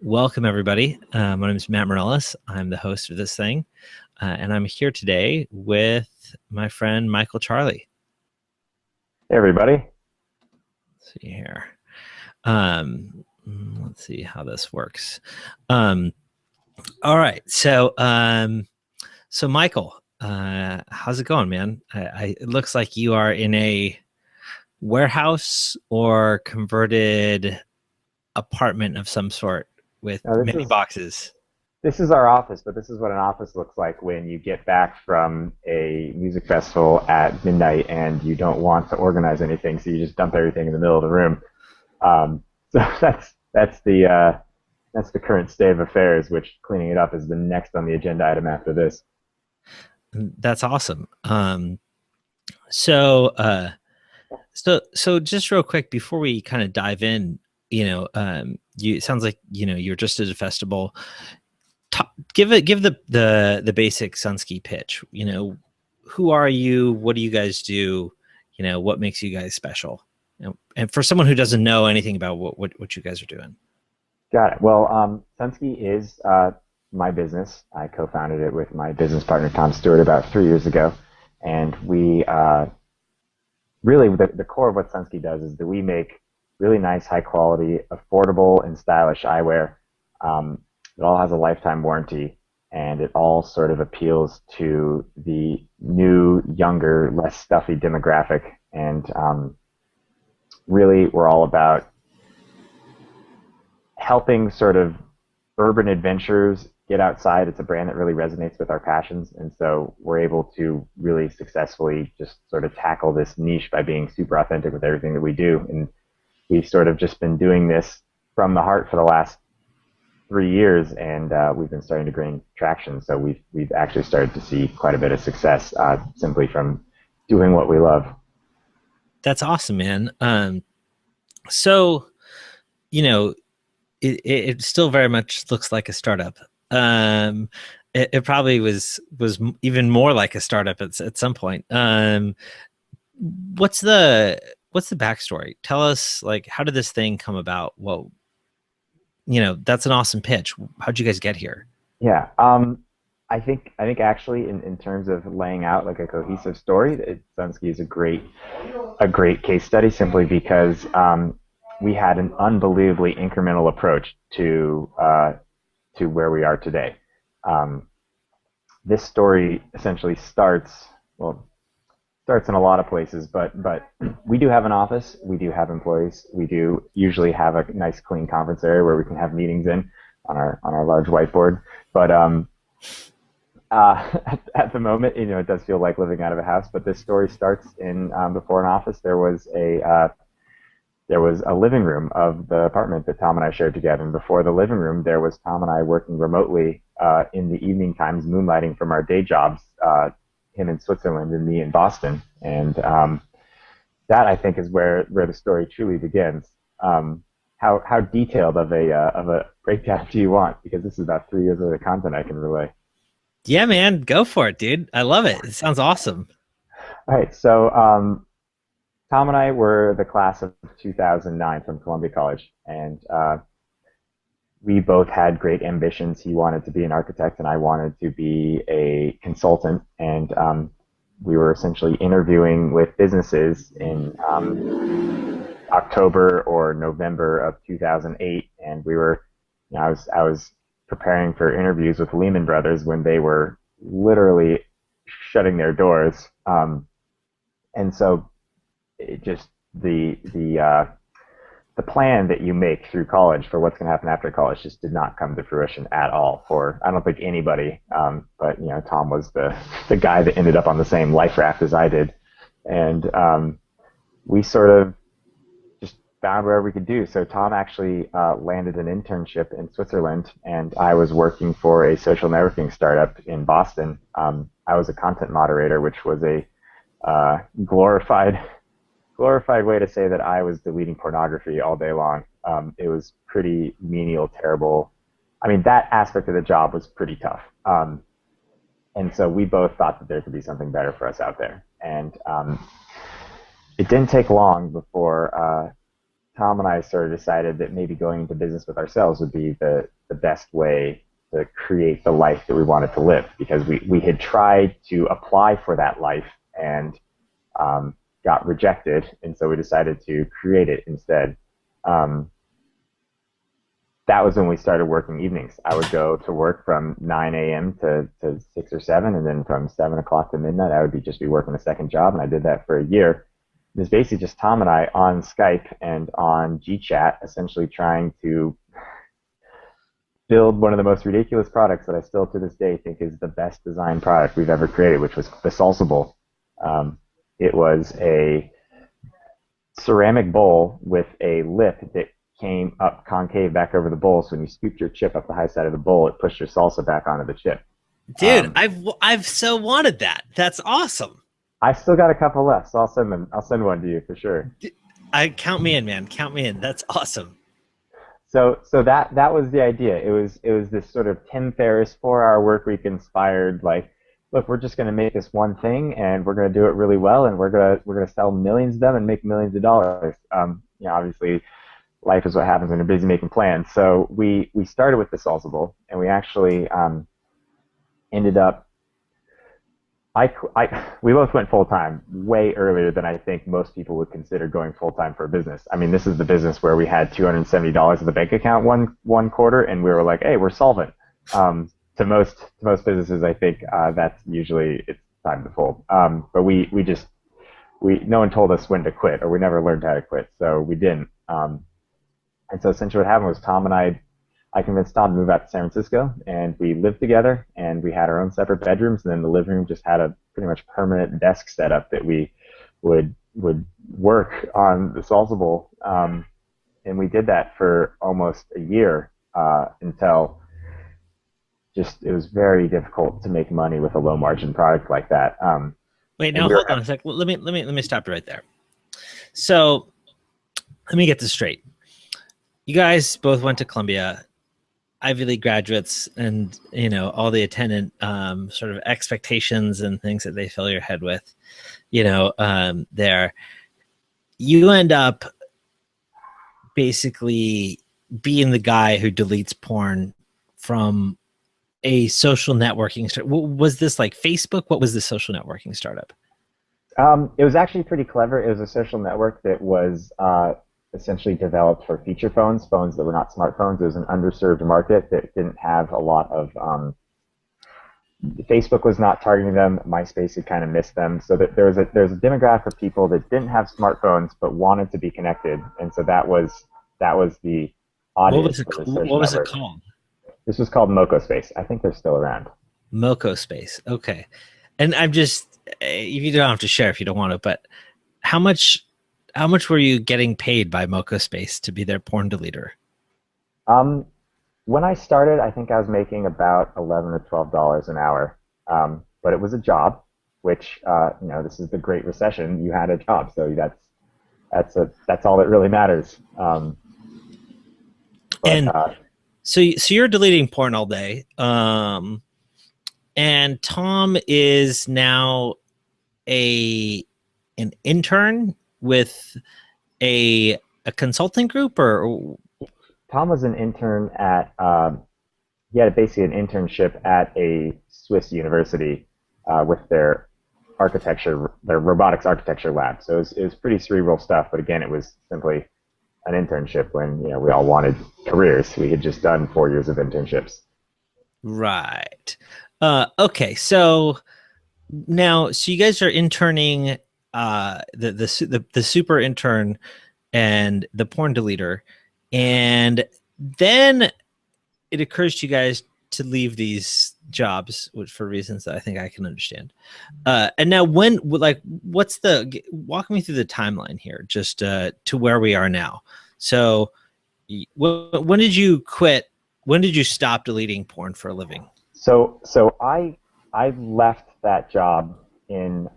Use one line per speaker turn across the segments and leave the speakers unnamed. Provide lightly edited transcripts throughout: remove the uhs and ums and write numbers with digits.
Welcome, everybody. My name is Matt Mireles. I'm the host of this thing, and I'm here today with my friend Michael Charley.
Hey everybody.
Let's see here. Let's see how this works. Um, all right. So Michael, how's it going, man? It looks like you are in a warehouse or converted apartment of some sort with
Now this
many
is
boxes.
this is our office, but this is what an office looks like when you get back from a music festival at midnight and you don't want to organize anything, so you just dump everything in the middle of the room. So that's the current state of affairs, which cleaning it up is the next on the agenda item after this.
That's awesome. So uh so just real quick before we kind of dive in, it sounds like you're just at a festival. Give the basic SunSki pitch. Who are you? What do you guys do? What makes you guys special? And for someone who doesn't know anything about what you guys are doing.
Got it. Well, SunSki is my business. I co-founded it with my business partner Tom Stewart about 3 years ago, and we really the core of what SunSki does is that we make really nice, high quality, affordable, and stylish eyewear. It all has a lifetime warranty, and it all sort of appeals to the new, younger, less stuffy demographic. And really, we're all about helping sort of urban adventurers get outside. It's a brand that really resonates with our passions, and so we're able to really successfully just sort of tackle this niche by being super authentic with everything that we do. And we've sort of just been doing this from the heart for the last 3 years, and we've been starting to gain traction. So we've actually started to see quite a bit of success simply from doing what we love.
That's awesome, man. So you know, it still very much looks like a startup. It probably was even more like a startup at some point. What's the what's the backstory? Tell us, like, how did this thing come about? Well, that's an awesome pitch. How'd you guys get here?
Yeah. I think actually in terms of laying out like a cohesive story, Sunsky is a great case study simply because we had an unbelievably incremental approach to where we are today. Um, this story essentially starts in a lot of places, but we do have an office, we do have employees, we do usually have a nice clean conference area where we can have meetings in on our large whiteboard. But at the moment, it does feel like living out of a house. But this story starts in before an office. There was a living room of the apartment that Tom and I shared together. And before the living room, there was Tom and I working remotely in the evening times, moonlighting from our day jobs, him in Switzerland and me in Boston. And that, I think, is where the story truly begins. How detailed of a breakdown do you want? Because this is about 3 years of the content I can relay.
Yeah, man, go for it, dude. I love it. It sounds awesome.
All right, so Tom and I were the class of 2009 from Columbia College, and we both had great ambitions. He wanted to be an architect, and I wanted to be a consultant. And we were essentially interviewing with businesses in October or November of 2008, and I was preparing for interviews with Lehman Brothers when they were literally shutting their doors. And so it just the plan that you make through college for what's going to happen after college just did not come to fruition at all for I don't think anybody. But Tom was the guy that ended up on the same life raft as I did, and we sort of just found wherever we could do. So Tom actually landed an internship in Switzerland, and I was working for a social networking startup in Boston. I was a content moderator, which was a glorified way to say that I was deleting pornography all day long. It was pretty menial, terrible. I mean, that aspect of the job was pretty tough. And so we both thought that there could be something better for us out there. And it didn't take long before Tom and I sort of decided that maybe going into business with ourselves would be the best way to create the life that we wanted to live, because we had tried to apply for that life and got rejected, and so we decided to create it instead. Um, that was when we started working evenings. I would go to work from 9 a.m. to 6 or 7, and then from 7 o'clock to midnight, I would just be working a second job, and I did that for a year. It was basically just Tom and I on Skype and on GChat, essentially trying to build one of the most ridiculous products that I still to this day think is the best design product we've ever created, which was the Salsa Bowl. It was a ceramic bowl with a lip that came up concave back over the bowl. So when you scooped your chip up the high side of the bowl, it pushed your salsa back onto the chip.
Dude, I've so wanted that. That's awesome.
I still got a couple left, so I'll send them. I'll send one to you for sure.
I count me in, man. Count me in. That's awesome.
So that was the idea. It was this sort of Tim Ferriss 4-hour work week inspired, like, look, we're just going to make this one thing and we're going to do it really well, and we're going to sell millions of them and make millions of dollars. Obviously, life is what happens when you're busy making plans. So we started with the Salsa Bowl, and we actually ended up. We both went full time way earlier than I think most people would consider going full time for a business. I mean, this is the business where we had $270 in the bank account one quarter, and we were like, hey, we're solvent. To most businesses, I think that's usually it's time to fold. But no one told us when to quit, or we never learned how to quit, so we didn't. And so essentially what happened was Tom and I convinced Tom to move out to San Francisco, and we lived together, and we had our own separate bedrooms, and then the living room just had a pretty much permanent desk setup that we would work on the Salsa Bowl. And we did that for almost a year until just it was very difficult to make money with a low margin product like that.
Wait, now hold on a sec. Let me stop you right there. So let me get this straight. You guys both went to Columbia, Ivy League graduates, and all the attendant sort of expectations and things that they fill your head with. There, you end up basically being the guy who deletes porn from a social networking startup. Was this like Facebook? What was the social networking startup?
It was actually pretty clever. It was a social network that was essentially developed for feature phones that were not smartphones. It was an underserved market that didn't have a lot of. Facebook was not targeting them. MySpace had kind of missed them. So that there's a demographic of people that didn't have smartphones but wanted to be connected, and so that was the audience.
What was it called?
This was called Moco Space. I think they're still around.
Moco Space. Okay. And I'm just, if you don't have to share if you don't want to, but how much were you getting paid by Moco Space to be their porn deleter?
When I started, I think I was making about $11 or $12 an hour. But it was a job, which this is the Great Recession. You had a job, so that's all that really matters.
So you're deleting porn all day, and Tom is now an intern with a consulting group, or
Tom was an intern at he had basically an internship at a Swiss university with their robotics architecture lab. So it was pretty cerebral stuff, but again, it was simply an internship when we all wanted careers. We had just done 4 years of internships.
Right. Okay. So now, you guys are interning, the super intern and the porn deleter, and then it occurs to you guys to leave these jobs, which for reasons that I think I can understand. And now walk me through the timeline here, just to where we are now. So when did you quit? When did you stop deleting porn for a living?
So I left that job in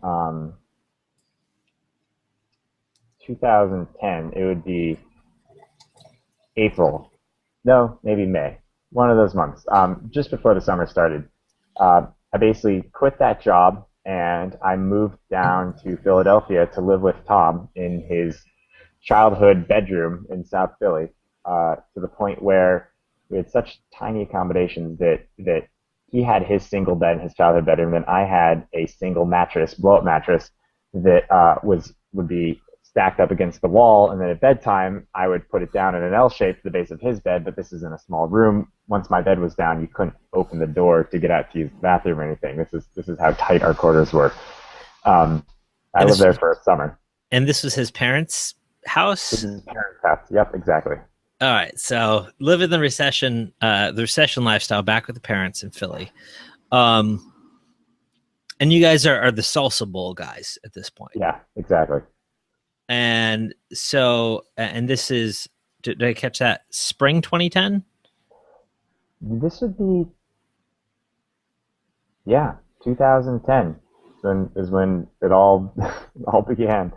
2010. It would be April. No, maybe May. One of those months, just before the summer started. I basically quit that job and I moved down to Philadelphia to live with Tom in his childhood bedroom in South Philly, to the point where we had such tiny accommodations that he had his single bed in his childhood bedroom, and I had a single mattress, blow-up mattress, that would be stacked up against the wall, and then at bedtime I would put it down in an L shape to the base of his bed. But this is in a small room. Once my bed was down, you couldn't open the door to get out to use the bathroom or anything. This is how tight our quarters were. I lived there for a summer.
And this was his parents' house?
This is his parents' house. Yep, exactly.
All right, so live in the recession lifestyle, back with the parents in Philly, and you guys are the Salsa Bowl guys at this point.
Yeah, exactly.
And so, and this is, did I catch that? Spring 2010?
This would be, yeah, 2010 is when it all all began.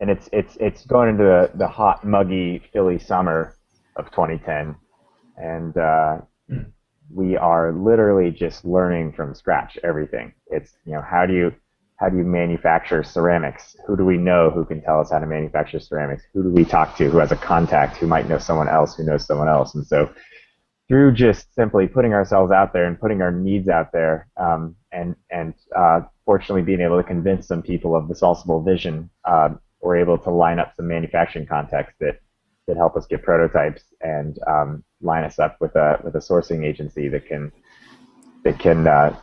And it's going into the hot, muggy Philly summer of 2010, and we are literally just learning from scratch everything. It's, how do you manufacture ceramics? Who do we know who can tell us how to manufacture ceramics? Who do we talk to who has a contact who might know someone else who knows someone else? And so through just simply putting ourselves out there and putting our needs out there, and fortunately being able to convince some people of the Salsa Bowl vision, we're able to line up some manufacturing contacts that help us get prototypes and line us up with a sourcing agency that can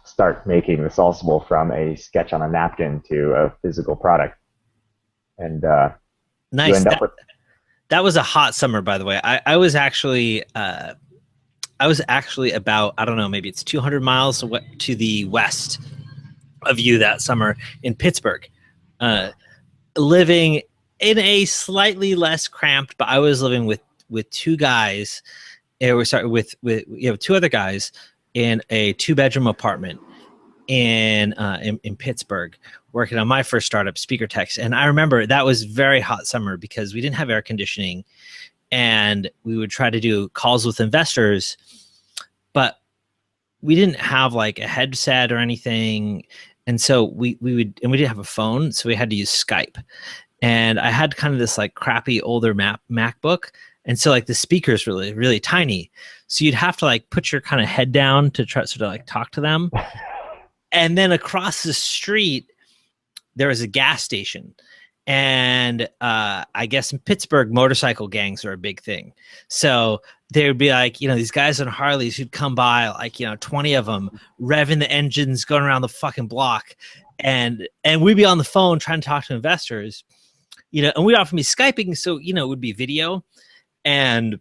start making the Salsa Bowl from a sketch on a napkin to a physical product. And
nice.
you end up with,
that was a hot summer, by the way. I was actually about, I don't know, maybe it's 200 miles to the west of you that summer in Pittsburgh, living in a slightly less cramped, but I was living with two guys, with two other guys in a 2-bedroom apartment in Pittsburgh, working on my first startup, Speaker Text. And I remember that was very hot summer because we didn't have air conditioning, and we would try to do calls with investors, but we didn't have like a headset or anything. And so we didn't have a phone, so we had to use Skype. And I had kind of this like crappy older MacBook. And so like the speaker's really, really tiny. So you'd have to like put your kind of head down to try to like talk to them. And then across the street, there was a gas station. And I guess in Pittsburgh, motorcycle gangs are a big thing. So there would be like, these guys on Harleys who'd come by, like, 20 of them, revving the engines, going around the fucking block. And we'd be on the phone trying to talk to investors, and we'd often be Skyping. So, it would be video. And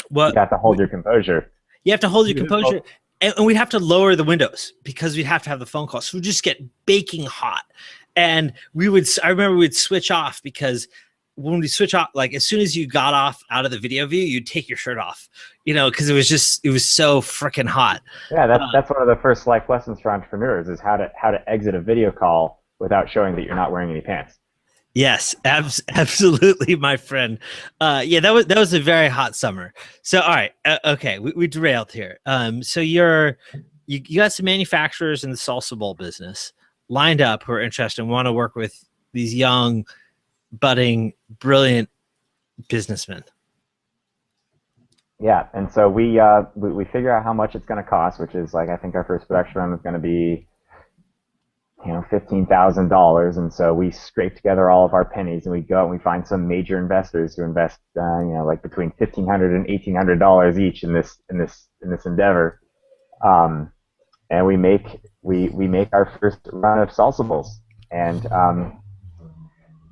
you have to hold your composure.
You have to hold your composure. And we'd have to lower the windows because we'd have to have the phone call. So we'd just get baking hot. And I remember we'd switch off, because when we switch off, like as soon as you got out of the video view, you'd take your shirt off, because it was so freaking hot.
Yeah, that's one of the first life lessons for entrepreneurs, is how to exit a video call without showing that you're not wearing any pants.
Yes, absolutely, my friend. Yeah, that was a very hot summer. So, all right, okay, we derailed here. So you got some manufacturers in the Salsa Bowl business lined up who are interested and want to work with these young, budding, brilliant businessmen. Yeah,
and so we figure out how much it's going to cost, which is like, I think our first production run was going to be $15,000, and so we scrape together all of our pennies and we go and we find some major investors who invest like between $1,500 and $1,800 each in this endeavor, and we make our first run of Salsa Bowls, and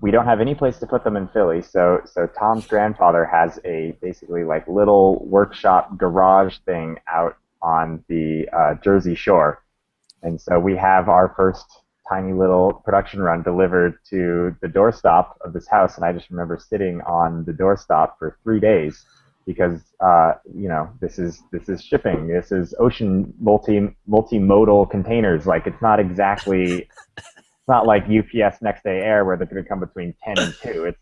we don't have any place to put them in Philly, so Tom's grandfather has a basically like little workshop garage thing out on the Jersey Shore. And so we have our first tiny little production run delivered to the doorstop of this house, and I just remember sitting on the doorstop for 3 days because this is shipping, this is ocean multimodal containers. Like it's not like UPS next day air where they're going to come between 10 and 2.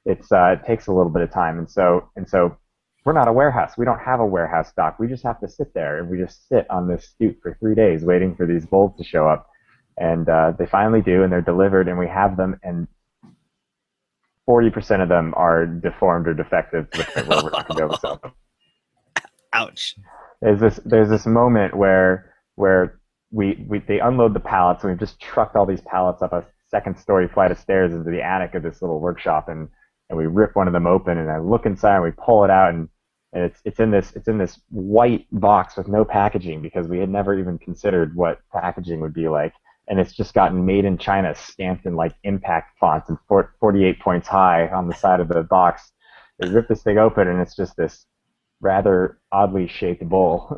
It takes a little bit of time, and so we're not a warehouse. We don't have a warehouse stock. We just have to sit there, and we just sit on this stoop for 3 days waiting for these bowls to show up. And they finally do, and they're delivered, and we have them. And 40% of them are deformed or defective to the point where we're not going to be able to sell them.
Ouch.
There's this moment where they unload the pallets, and we've just trucked all these pallets up a second story flight of stairs into the attic of this little workshop, and we rip one of them open, and I look inside, and we pull it out, and it's in this white box with no packaging, because we had never even considered what packaging would be like, and it's just gotten made in China, stamped in like impact fonts and 48 points high on the side of the box. They rip this thing open, and it's just this rather oddly shaped bowl.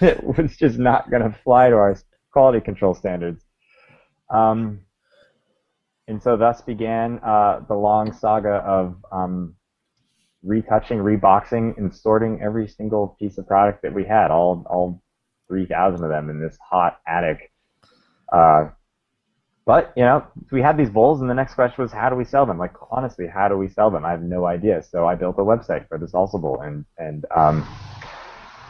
It was just not going to fly to our quality control standards. And so thus began the long saga of retouching, reboxing, and sorting every single piece of product that we had, all 3,000 of them in this hot attic. But, we had these bowls, and the next question was, how do we sell them? Like, honestly, how do we sell them? I have no idea. So I built a website for the Salsa Bowl, and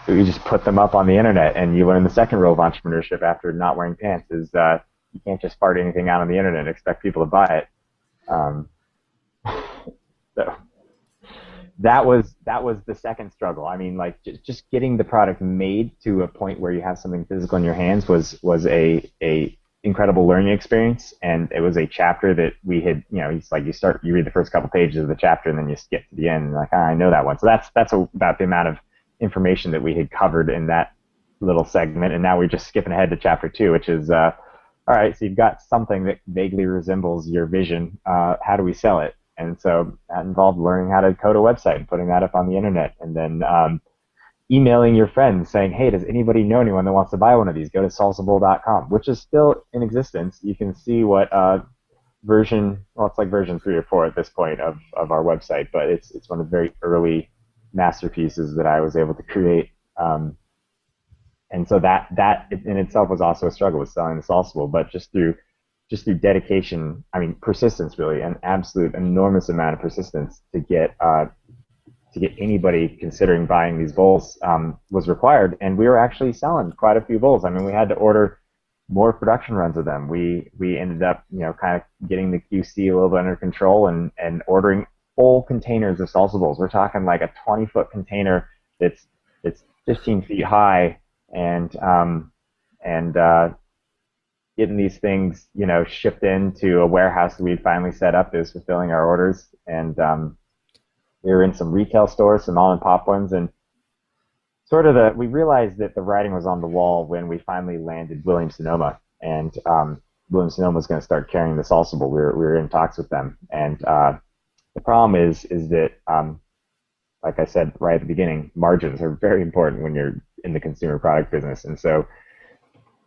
we just put them up on the internet. And you learn the second rule of entrepreneurship after not wearing pants is you can't just fart anything out on the internet and expect people to buy it. So that was the second struggle. I mean, like just getting the product made to a point where you have something physical in your hands was a incredible learning experience, and it was a chapter that we had. It's like you read the first couple pages of the chapter, and then you skip to the end, and like, I know that one. So that's about the amount of information that we had covered in that little segment, and now we're just skipping ahead to chapter 2, which is all right. So you've got something that vaguely resembles your vision. How do we sell it? And so that involved learning how to code a website and putting that up on the internet, and then emailing your friends saying, hey, does anybody know anyone that wants to buy one of these? Go to salsabowl.com, which is still in existence. You can see what it's like version 3 or 4 at this point of our website, but it's one of the very early masterpieces that I was able to create. And so that in itself was also a struggle with selling the Salsa Bowl, but just through dedication, persistence, really, an absolute enormous amount of persistence to get anybody considering buying these bowls was required, and we were actually selling quite a few bowls. We had to order more production runs of them. We ended up, kind of getting the QC a little bit under control and ordering full containers of salsa bowls. We're talking like a 20-foot container that's 15 feet high, and getting these things, shipped into a warehouse that we finally set up that was fulfilling our orders, and we were in some retail stores, some mom and pop ones, and we realized that the writing was on the wall when we finally landed Williams-Sonoma, and Williams-Sonoma was going to start carrying the Salsa Bowl. We were in talks with them, and the problem is that, like I said right at the beginning, margins are very important when you're in the consumer product business, and so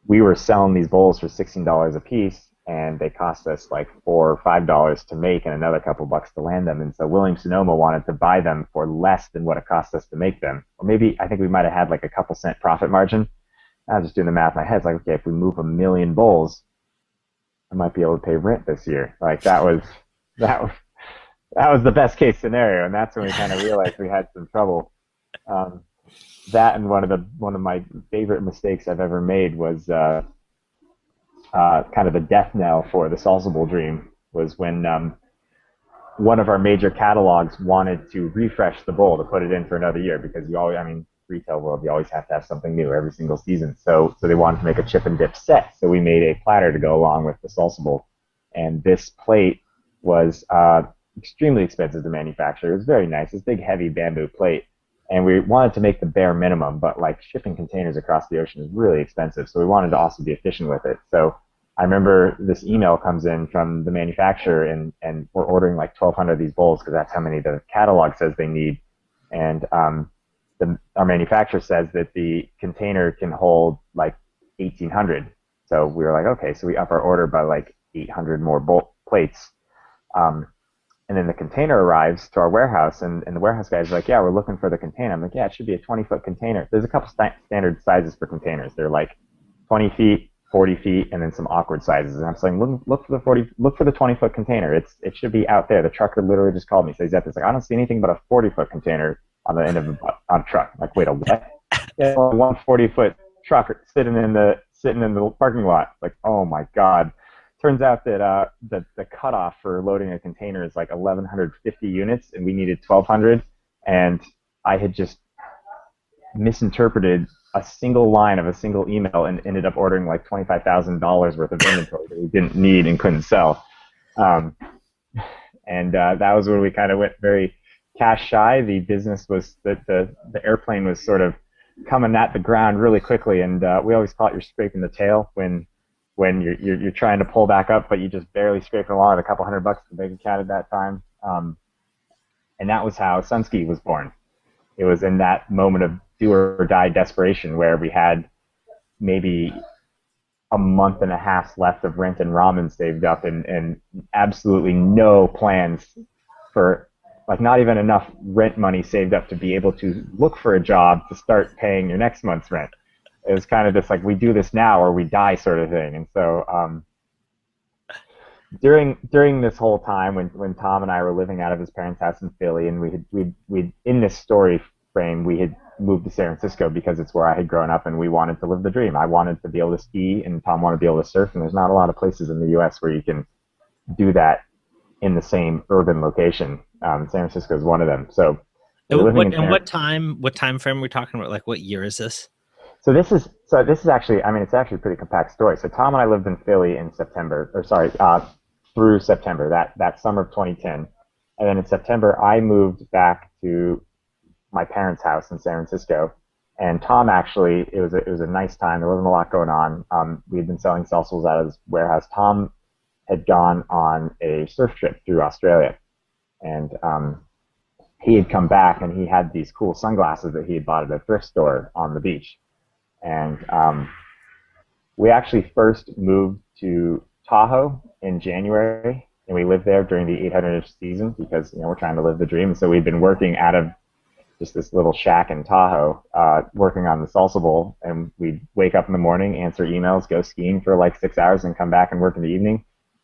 we were selling these bowls for $16 a piece, and they cost us like $4 or $5 to make and another couple bucks to land them. And so Williams-Sonoma wanted to buy them for less than what it cost us to make them. Or maybe I think we might have had like a couple cent profit margin. I was just doing the math in my head. It's like, okay, if we move 1 million bowls, I might be able to pay rent this year. Like that was the best case scenario, and that's when we kind of realized we had some trouble. That and one of my favorite mistakes I've ever made was kind of the death knell for the Salsa Bowl dream was when one of our major catalogs wanted to refresh the bowl to put it in for another year, because you always, retail world, you always have to have something new every single season. So they wanted to make a chip and dip set. So we made a platter to go along with the Salsa Bowl, and this plate was extremely expensive to manufacture. It was very nice, this big heavy bamboo plate. And we wanted to make the bare minimum, but like shipping containers across the ocean is really expensive. So we wanted to also be efficient with it. So I remember this email comes in from the manufacturer, and we're ordering like 1,200 of these bowls because that's how many the catalog says they need. And our manufacturer says that the container can hold like 1,800. So we were like, okay, so we up our order by like 800 more plates. And then the container arrives to our warehouse, and the warehouse guy's like, yeah, we're looking for the container. I'm like, yeah, it should be a 20-foot container. There's a couple standard sizes for containers. They're like 20 feet, 40 feet, and then some awkward sizes. And I'm saying, look for the 20-foot container. It should be out there. The trucker literally just called me. So he's at this, like, I don't see anything but a 40-foot container on the end of on a truck. I'm like, wait, a what? Yeah, one 40-foot truck sitting in the parking lot. Like, oh my God. turns out that the cutoff for loading a container is like 1,150 units, and we needed 1,200. And I had just misinterpreted a single line of a single email and ended up ordering like $25,000 worth of inventory that we didn't need and couldn't sell. Um, and that was when we kind of went very cash shy. The business was the airplane was sort of coming at the ground really quickly, and we always call it you're scraping the tail when you're trying to pull back up, but you just barely scraping along with a couple $100 in the bank account at that time. And that was how SunSki was born. It was in that moment of do or die desperation where we had maybe a month and a half left of rent and ramen saved up, and absolutely no plans for, like, not even enough rent money saved up to be able to look for a job to start paying your next month's rent. It was kind of just like, we do this now or we die sort of thing. And so during this whole time when Tom and I were living out of his parents' house in Philly, and we in this story frame, we had moved to San Francisco because it's where I had grown up, and we wanted to live the dream. I wanted to be able to ski, and Tom wanted to be able to surf, and there's not a lot of places in the U.S. where you can do that in the same urban location. San Francisco is one of them. So
what time frame are we talking about? Like, what year is this?
So this is actually, I mean, it's actually a pretty compact story. So Tom and I lived in Philly in September, through September, that summer of 2010. And then in September, I moved back to my parents' house in San Francisco. And Tom actually, it was a nice time. There wasn't a lot going on. We had been selling Salsa Bowls out of this warehouse. Tom had gone on a surf trip through Australia, and he had come back, and he had these cool sunglasses that he had bought at a thrift store on the beach. And we actually first moved to Tahoe in January, and we lived there during the 800-inch season because, we're trying to live the dream. So we'd been working out of just this little shack in Tahoe, working on the Salsa Bowl, and we'd wake up in the morning, answer emails, go skiing for like 6 hours, and come back and work in the evening.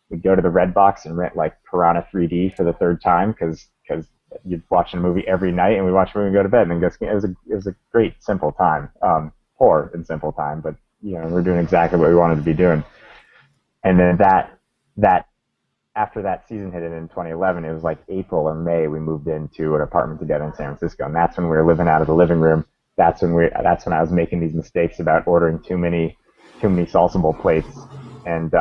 We'd go to the Red Box and rent like Piranha 3D for the third time because you'd watch a movie every night, and we watch a movie and go to bed and then go skiing. It was a great, simple time. Poor and simple time, but we're doing exactly what we wanted to be doing. And then that after that season hit in 2011, it was like April or May, we moved into an apartment together in San Francisco, and that's when we were living out of the living room. That's when I was making these mistakes about ordering too many Salsa Bowl plates, and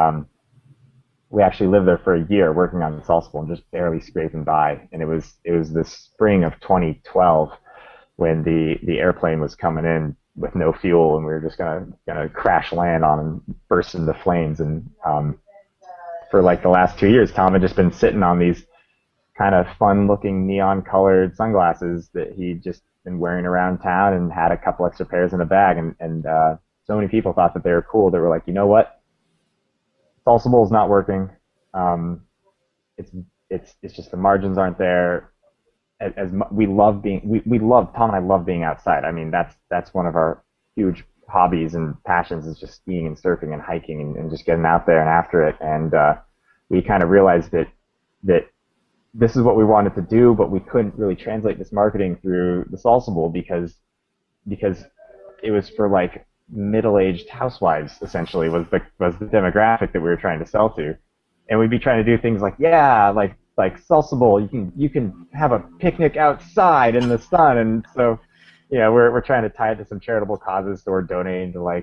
we actually lived there for a year working on the Salsa Bowl and just barely scraping by. And it was the spring of 2012 when the airplane was coming in with no fuel, and we were just gonna crash land on and burst into flames. And for like the last 2 years, Tom had just been sitting on these kind of fun-looking neon-colored sunglasses that he'd just been wearing around town, and had a couple extra pairs in a bag. And so many people thought that they were cool. They were like, you know what? Salsa Bowl's not working. It's just the margins aren't there. We love Tom and I love being outside. I mean, that's one of our huge hobbies and passions, is just skiing and surfing and hiking and just getting out there and after it. And we kind of realized that this is what we wanted to do, but we couldn't really translate this marketing through the Salsa Bowl because it was for like middle-aged housewives, essentially, was the demographic that we were trying to sell to. And we'd be trying to do things like Salsa Bowl, you can have a picnic outside in the sun. And so we're trying to tie it to some charitable causes, so we're donating to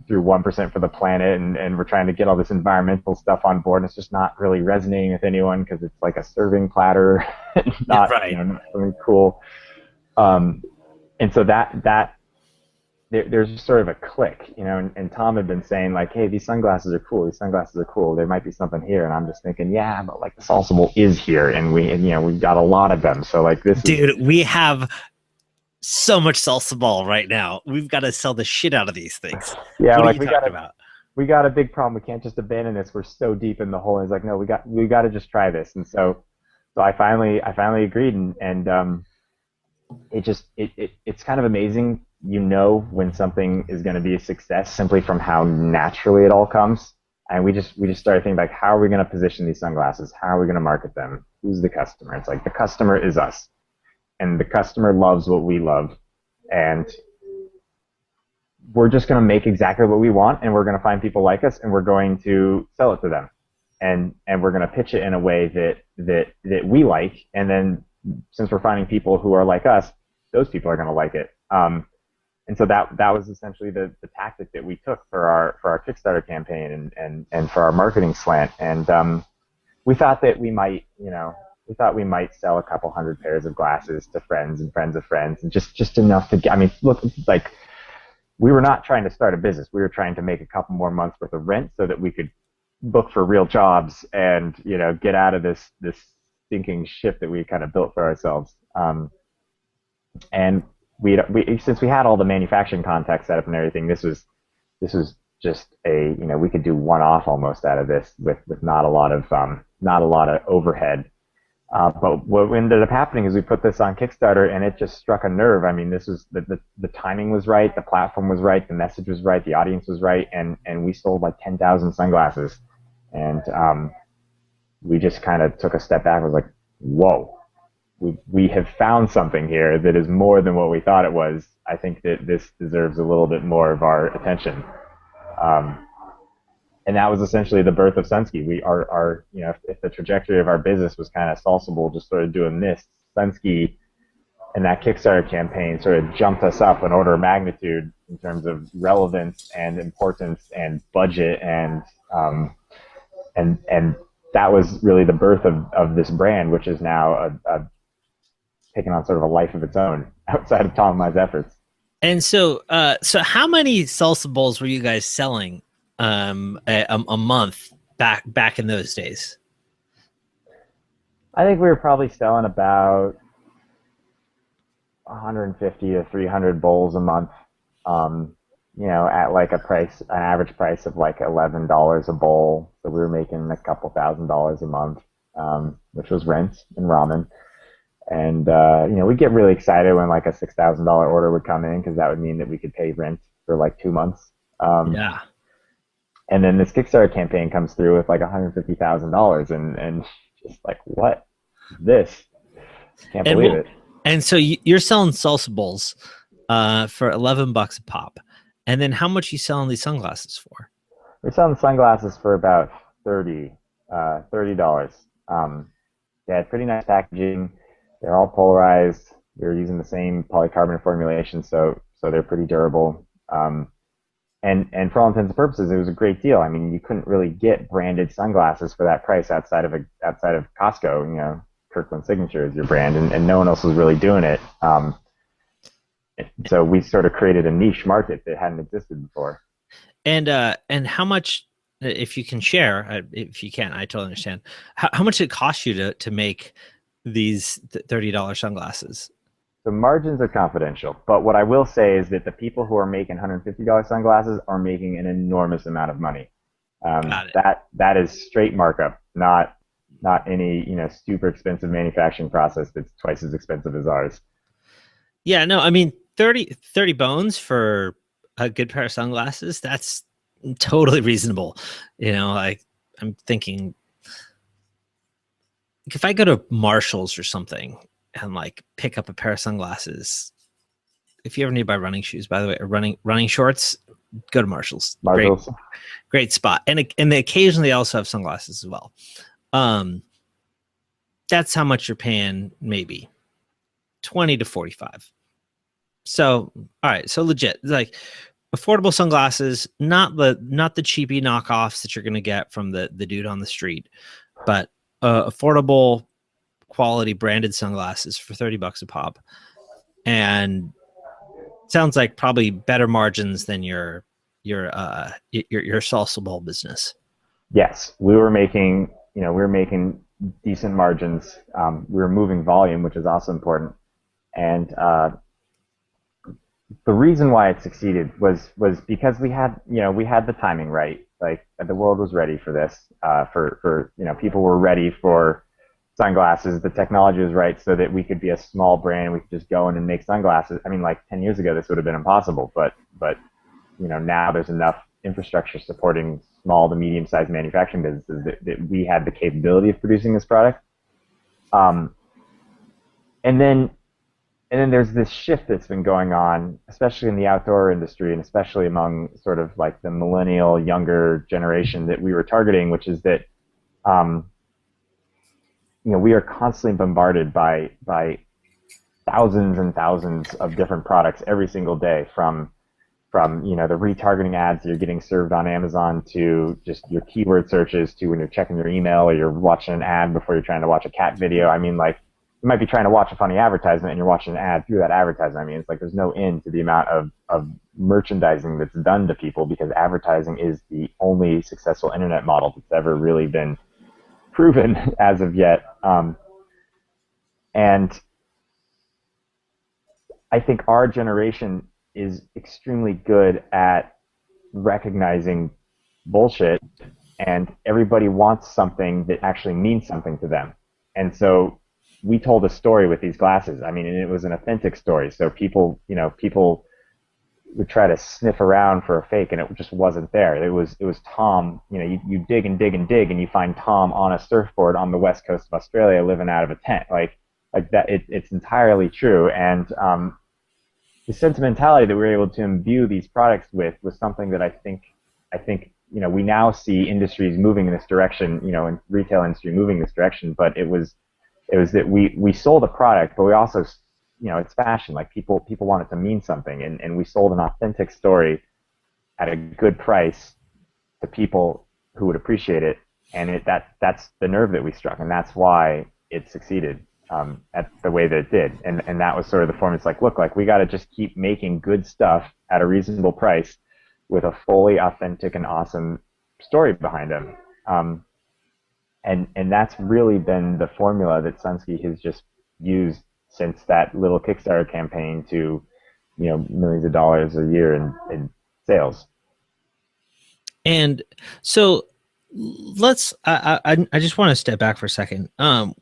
through 1% for the planet, and we're trying to get all this environmental stuff on board, and it's just not really resonating with anyone because it's like a serving platter, not,
right.
Not something cool. And so that there's just sort of a click, and Tom had been saying like, hey, these sunglasses are cool, there might be something here. And I'm just thinking, yeah, but like the Salsa Bowl is here, and we've got a lot of them. So like
we have so much Salsa Bowl right now. We've got to sell the shit out of these things.
Yeah,
what are you talking about?
We got a big problem. We can't just abandon this. We're so deep in the hole. And it's like, no, we got to just try this. And so I finally agreed, and it's kind of amazing, when something is going to be a success simply from how naturally it all comes. And we just started thinking, like, how are we going to position these sunglasses? How are we going to market them? Who's the customer? It's like, the customer is us, and the customer loves what we love, and we're just going to make exactly what we want, and we're going to find people like us, and we're going to sell it to them, and we're going to pitch it in a way that we like, and then since we're finding people who are like us, those people are going to like it. And so that was essentially the tactic that we took for our Kickstarter campaign and for our marketing slant. And we thought that we might sell a couple hundred pairs of glasses to friends and friends of friends, and just enough to get. I mean, look, like, we were not trying to start a business. We were trying to make a couple more months worth of rent so that we could look for real jobs and, get out of this stinking ship that we kind of built for ourselves. And we since we had all the manufacturing contacts set up and everything, this was just we could do one off almost out of this with not a lot of overhead. But what ended up happening is we put this on Kickstarter, and it just struck a nerve. I mean, this was the timing was right, the platform was right, the message was right, the audience was right, and we sold like 10,000 sunglasses. And we just kind of took a step back and was like, whoa, we have found something here that is more than what we thought it was. I think that this deserves a little bit more of our attention. And that was essentially the birth of SunSki. If the trajectory of our business was kind of Salsa Bowl, just sort of doing this, SunSki and that Kickstarter campaign sort of jumped us up an order of magnitude in terms of relevance and importance and budget, and that was really the birth of this brand, which is now taken on sort of a life of its own outside of Tom and my's efforts.
And so how many Salsa Bowls were you guys selling a month back in those days?
I think we were probably selling about 150 to 300 bowls a month, at like an average price of like $11 a bowl. So we were making a couple $1,000s a month, which was rent and ramen. And we'd get really excited when like a $6,000 order would come in, because that would mean that we could pay rent for like 2 months.
Yeah.
And then this Kickstarter campaign comes through with like $150,000, and just like, what is this? Can't believe it.
And so you're selling Salsa Bowls for $11 a pop, and then how much are you selling these sunglasses for?
We're selling sunglasses for about $30. They had pretty nice packaging. They're all polarized. They're using the same polycarbonate formulation, so they're pretty durable. And for all intents and purposes, it was a great deal. I mean, you couldn't really get branded sunglasses for that price outside of Costco. Kirkland Signature is your brand, and no one else was really doing it. So we sort of created a niche market that hadn't existed before.
And how much, if you can share, if you can, I totally understand. How much did it cost you to make these $30 sunglasses?
The margins are confidential, but what I will say is that the people who are making $150 sunglasses are making an enormous amount of money. That is straight markup, not any super expensive manufacturing process that's twice as expensive as ours.
Yeah, no, I mean 30 bones for a good pair of sunglasses, that's totally reasonable. Like, I'm thinking, if I go to Marshall's or something and like pick up a pair of sunglasses, if you ever need to buy running shoes, by the way, or running shorts, go to Marshall's. Great spot. And they occasionally also have sunglasses as well. That's how much you're paying, maybe 20 to 45. So, all right. So legit, like affordable sunglasses, not the cheapy knockoffs that you're going to get from the dude on the street, but affordable quality branded sunglasses for $30 a pop. And sounds like probably better margins than your Salsa Bowl business.
Yes, we were making decent margins. We were moving volume, which is also important. And the reason why it succeeded was because we had the timing right. Like, the world was ready for this. For people were ready for sunglasses. The technology was right, so that we could be a small brand. We could just go in and make sunglasses. I mean, like 10 years ago, this would have been impossible. But now there's enough infrastructure supporting small to medium-sized manufacturing businesses that we had the capability of producing this product. And then and then there's this shift that's been going on, especially in the outdoor industry and especially among sort of like the millennial younger generation that we were targeting, which is that um, we are constantly bombarded by thousands and thousands of different products every single day, from the retargeting ads you're getting served on Amazon to just your keyword searches to when you're checking your email or you're watching an ad before you're trying to watch a cat video. I mean, like, you might be trying to watch a funny advertisement and you're watching an ad through that advertisement. I mean, it's like there's no end to the amount of merchandising that's done to people because advertising is the only successful internet model that's ever really been proven as of yet. And I think our generation is extremely good at recognizing bullshit, and everybody wants something that actually means something to them. And so we told a story with these glasses. I mean, and it was an authentic story. So people would try to sniff around for a fake, and it just wasn't there. It was Tom. You dig and dig and dig, and you find Tom on a surfboard on the west coast of Australia, living out of a tent. Like that. It's entirely true. And the sentimentality that we were able to imbue these products with was something that I think we now see industries moving in this direction, in retail industry moving in this direction. But it was that we sold a product, but we also, it's fashion. Like, people want it to mean something, and we sold an authentic story at a good price to people who would appreciate it, and that's the nerve that we struck, and that's why it succeeded at the way that it did. And that was sort of the formula. It's like, look, like, we got to just keep making good stuff at a reasonable price with a fully authentic and awesome story behind them. And that's really been the formula that SunSki has just used since that little Kickstarter campaign to, millions of dollars a year in sales.
And so I just want to step back for a second.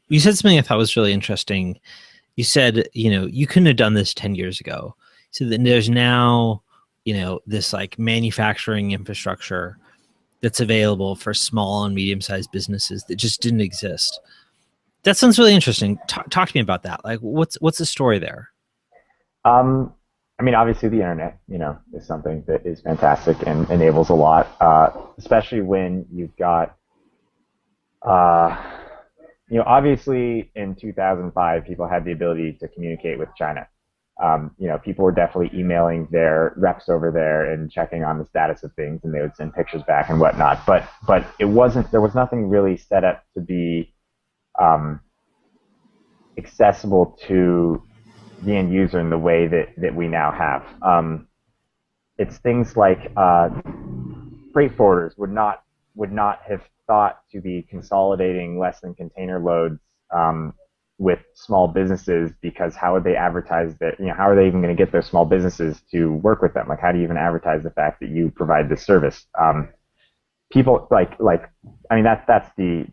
You said something I thought was really interesting. You said, you couldn't have done this 10 years ago. So then there's now, this like manufacturing infrastructure that's available for small and medium-sized businesses that just didn't exist. That sounds really interesting. Talk to me about that. Like, what's the story there?
I mean, obviously the internet, is something that is fantastic and enables a lot, especially when you've got, obviously in 2005, people had the ability to communicate with China. People were definitely emailing their reps over there and checking on the status of things, and they would send pictures back and whatnot. But there was nothing really set up to be accessible to the end user in the way that we now have. It's things like freight forwarders would not have thought to be consolidating less than container loads with small businesses, because how would they advertise that? How are they even going to get those small businesses to work with them? Like, how do you even advertise the fact that you provide this service? People I mean, that's the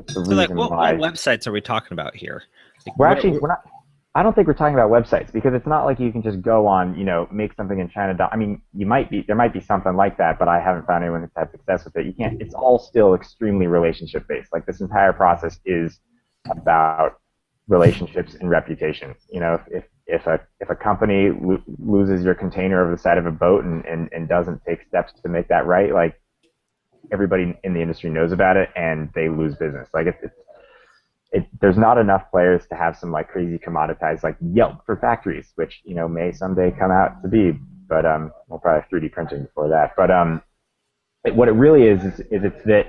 So
reason
like, what
why
websites are we talking about here? Like,
we're not. I don't think we're talking about websites, because it's not like you can just go on, make something in China. I mean, there might be something like that, but I haven't found anyone who's had success with it. You can't. It's all still extremely relationship based. Like, this entire process is about relationships and reputation. If a company loses your container over the side of a boat and doesn't take steps to make that right, like, everybody in the industry knows about it and they lose business. Like, there's not enough players to have some like crazy commoditized like Yelp for factories, which may someday come out to be, but we'll probably have 3D printing before that. But what it really is it's that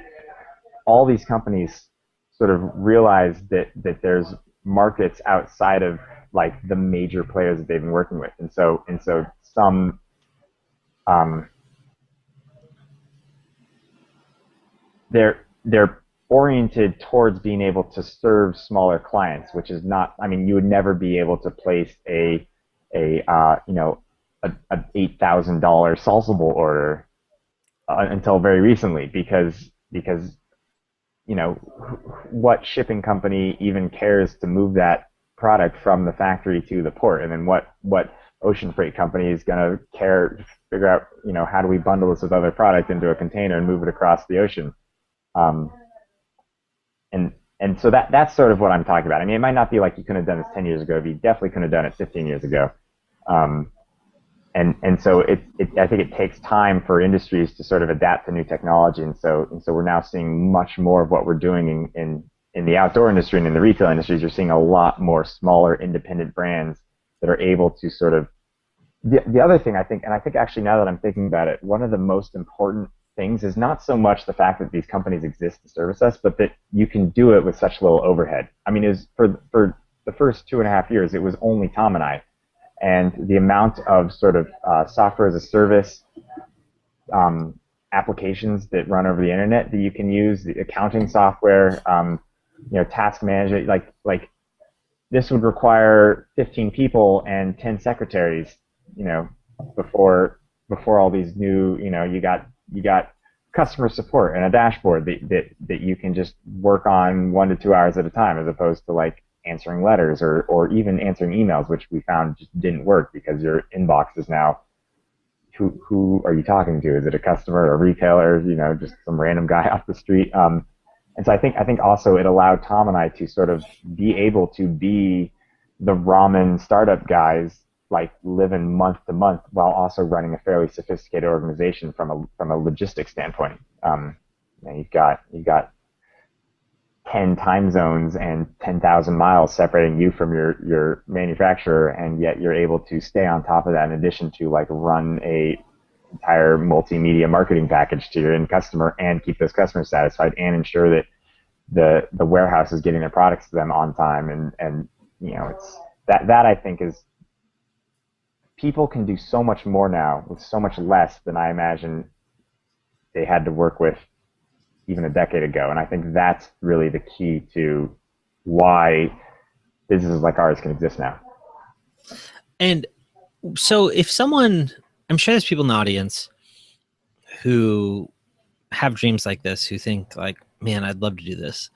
all these companies sort of realize that there's markets outside of like the major players that they've been working with, and so some they're oriented towards being able to serve smaller clients, which is not. I mean, you would never be able to place an $8,000 Salsa Bowl order until very recently, because what shipping company even cares to move that product from the factory to the port, and then what ocean freight company is going to care to figure out how do we bundle this with other product into a container and move it across the ocean. And And so that's sort of what I'm talking about. I mean, it might not be like you couldn't have done this 10 years ago, but you definitely couldn't have done it 15 years ago. Um, and so I think it takes time for industries to sort of adapt to new technology. And so we're now seeing much more of what we're doing in the outdoor industry and in the retail industries. You're seeing a lot more smaller independent brands that are able to sort of, the other thing I think, and I think actually now that I'm thinking about it, one of the most important things is not so much the fact that these companies exist to service us, but that you can do it with such little overhead. I mean, is for the first 2.5 years, it was only Tom and I, and the amount of sort of software as a service applications that run over the internet that you can use, the accounting software, task management, like this would require 15 people and 10 secretaries, you know, before all these new, you got customer support and a dashboard that you can just work on 1 to 2 hours at a time, as opposed to like answering letters or even answering emails, which we found just didn't work because your inbox is now, who are you talking to? Is it a customer or a retailer? Just some random guy off the street. And so I think also it allowed Tom and I to sort of be able to be the ramen startup guys, like living month to month while also running a fairly sophisticated organization from a logistics standpoint. You've got 10 time zones and 10,000 miles separating you from your manufacturer, and yet you're able to stay on top of that in addition to like run a entire multimedia marketing package to your end customer and keep those customers satisfied and ensure that the warehouse is getting their products to them on time. And it's that I think is, people can do so much more now with so much less than I imagine they had to work with even a decade ago. And I think that's really the key to why businesses like ours can exist now.
And so if someone, I'm sure there's people in the audience who have dreams like this, who think like, man, I'd love to do this.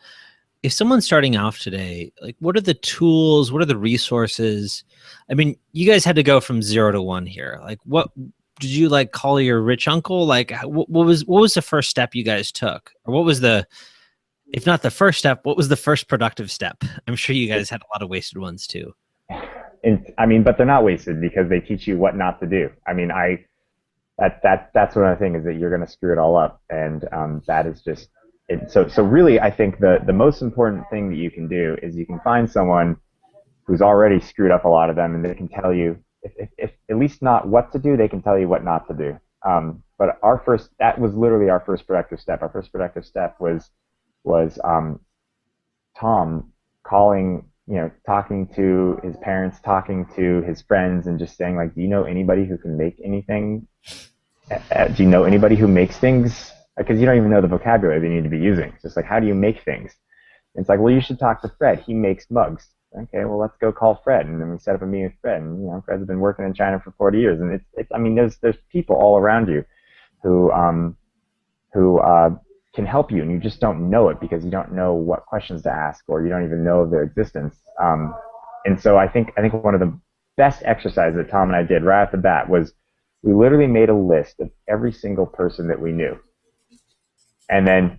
If someone's starting off today, like what are the tools, what are the resources? I mean, you guys had to go from 0 to 1 here. Like what did you like call your rich uncle? Like what was the first step you guys took? Or what was if not the first step, what was the first productive step? I'm sure you guys had a lot of wasted ones too.
But they're not wasted because they teach you what not to do. I mean, that's one of the things, is that you're going to screw it all up. And that is just it. So really, I think the most important thing that you can do is you can find someone who's already screwed up a lot of them, and they can tell you, if at least not what to do, they can tell you what not to do. But that was literally our first productive step. Our first productive step was Tom calling, talking to his parents, talking to his friends, and just saying like, do you know anybody who can make anything? Do you know anybody who makes things? Because you don't even know the vocabulary they need to be using. It's just like, how do you make things? And it's like, well, you should talk to Fred. He makes mugs. Okay, well, let's go call Fred. And then we set up a meeting with Fred. And Fred's been working in China for 40 years. And I mean, there's people all around you who can help you, and you just don't know it because you don't know what questions to ask, or you don't even know of their existence. And so I think one of the best exercises that Tom and I did right off the bat was we literally made a list of every single person that we knew, and then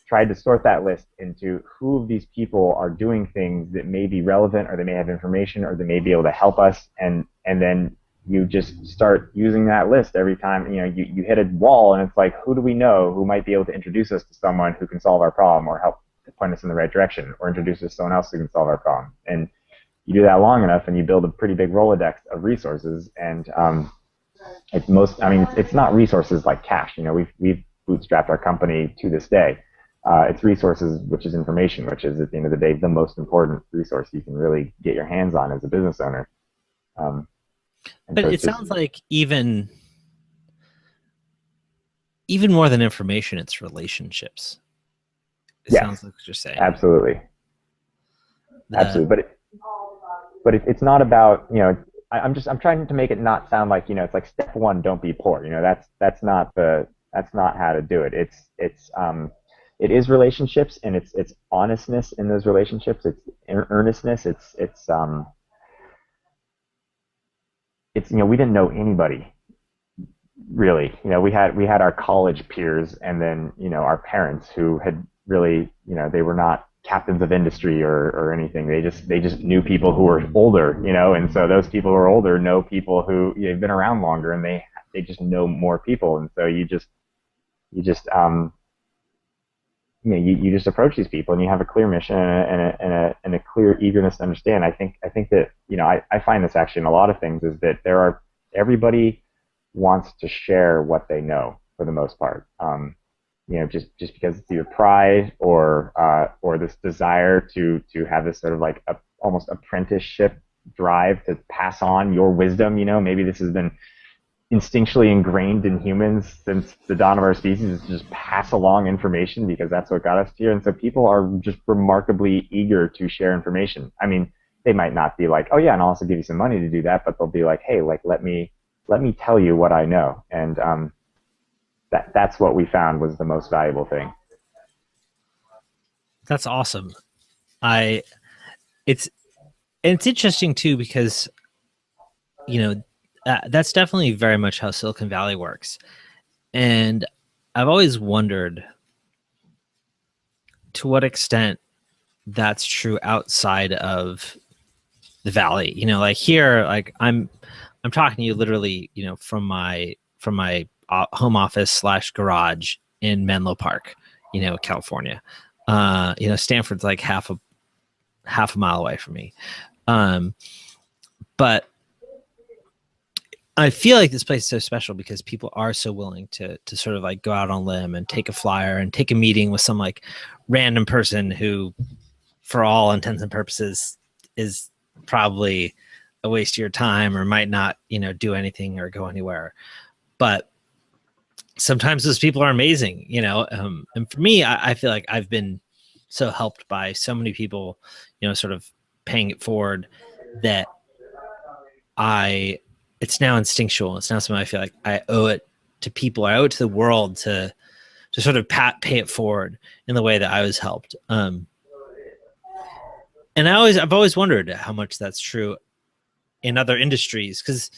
tried to sort that list into who of these people are doing things that may be relevant, or they may have information, or they may be able to help us, and then you just start using that list every time. You hit a wall, and it's like, who do we know who might be able to introduce us to someone who can solve our problem, or help point us in the right direction, or introduce us to someone else who can solve our problem. And you do that long enough, and you build a pretty big Rolodex of resources. And it's not resources like cash. We've bootstrapped our company to this day. It's resources, which is information, which is, at the end of the day, the most important resource you can really get your hands on as a business owner.
But so it sounds like even more than information, it's relationships. It sounds like what you're saying.
Absolutely. Absolutely. But it's not about, I'm trying to make it not sound like, it's like step one, don't be poor. That's not how to do it. It is relationships, and it's honestness in those relationships. It's earnestness. It's we didn't know anybody really. We had our college peers, and then our parents, who had really, they were not captains of industry or anything. They just knew people who were older, and so those people who are older know people who have been around longer, and they just know more people, and so you just you just approach these people, and you have a clear mission and a clear eagerness to understand. I think that I find this actually in a lot of things is that everybody wants to share what they know for the most part. Just because it's either pride or this desire to have this sort of like almost apprenticeship drive to pass on your wisdom. Maybe this has been instinctually ingrained in humans since the dawn of our species, is to just pass along information because that's what got us here. And so people are just remarkably eager to share information. I mean, they might not be like, oh yeah, and I'll also give you some money to do that, but they'll be like, hey, like let me tell you what I know. And that's what we found was the most valuable thing.
That's awesome. I it's it's interesting too because you know that's definitely very much how Silicon Valley works. And I've always wondered to what extent that's true outside of the valley. Like here, like I'm talking to you literally, from my home office slash garage in Menlo Park, California. Stanford's like half a mile away from me. But I feel like this place is so special because people are so willing to sort of like go out on a limb and take a flyer and take a meeting with some like random person who, for all intents and purposes, is probably a waste of your time or might not, do anything or go anywhere. But sometimes those people are amazing, and for me, I feel like I've been so helped by so many people, sort of paying it forward that it's now instinctual. It's now something I feel like I owe it to people. I owe it to the world to sort of pay it forward in the way that I was helped. And I've always wondered how much that's true in other industries, because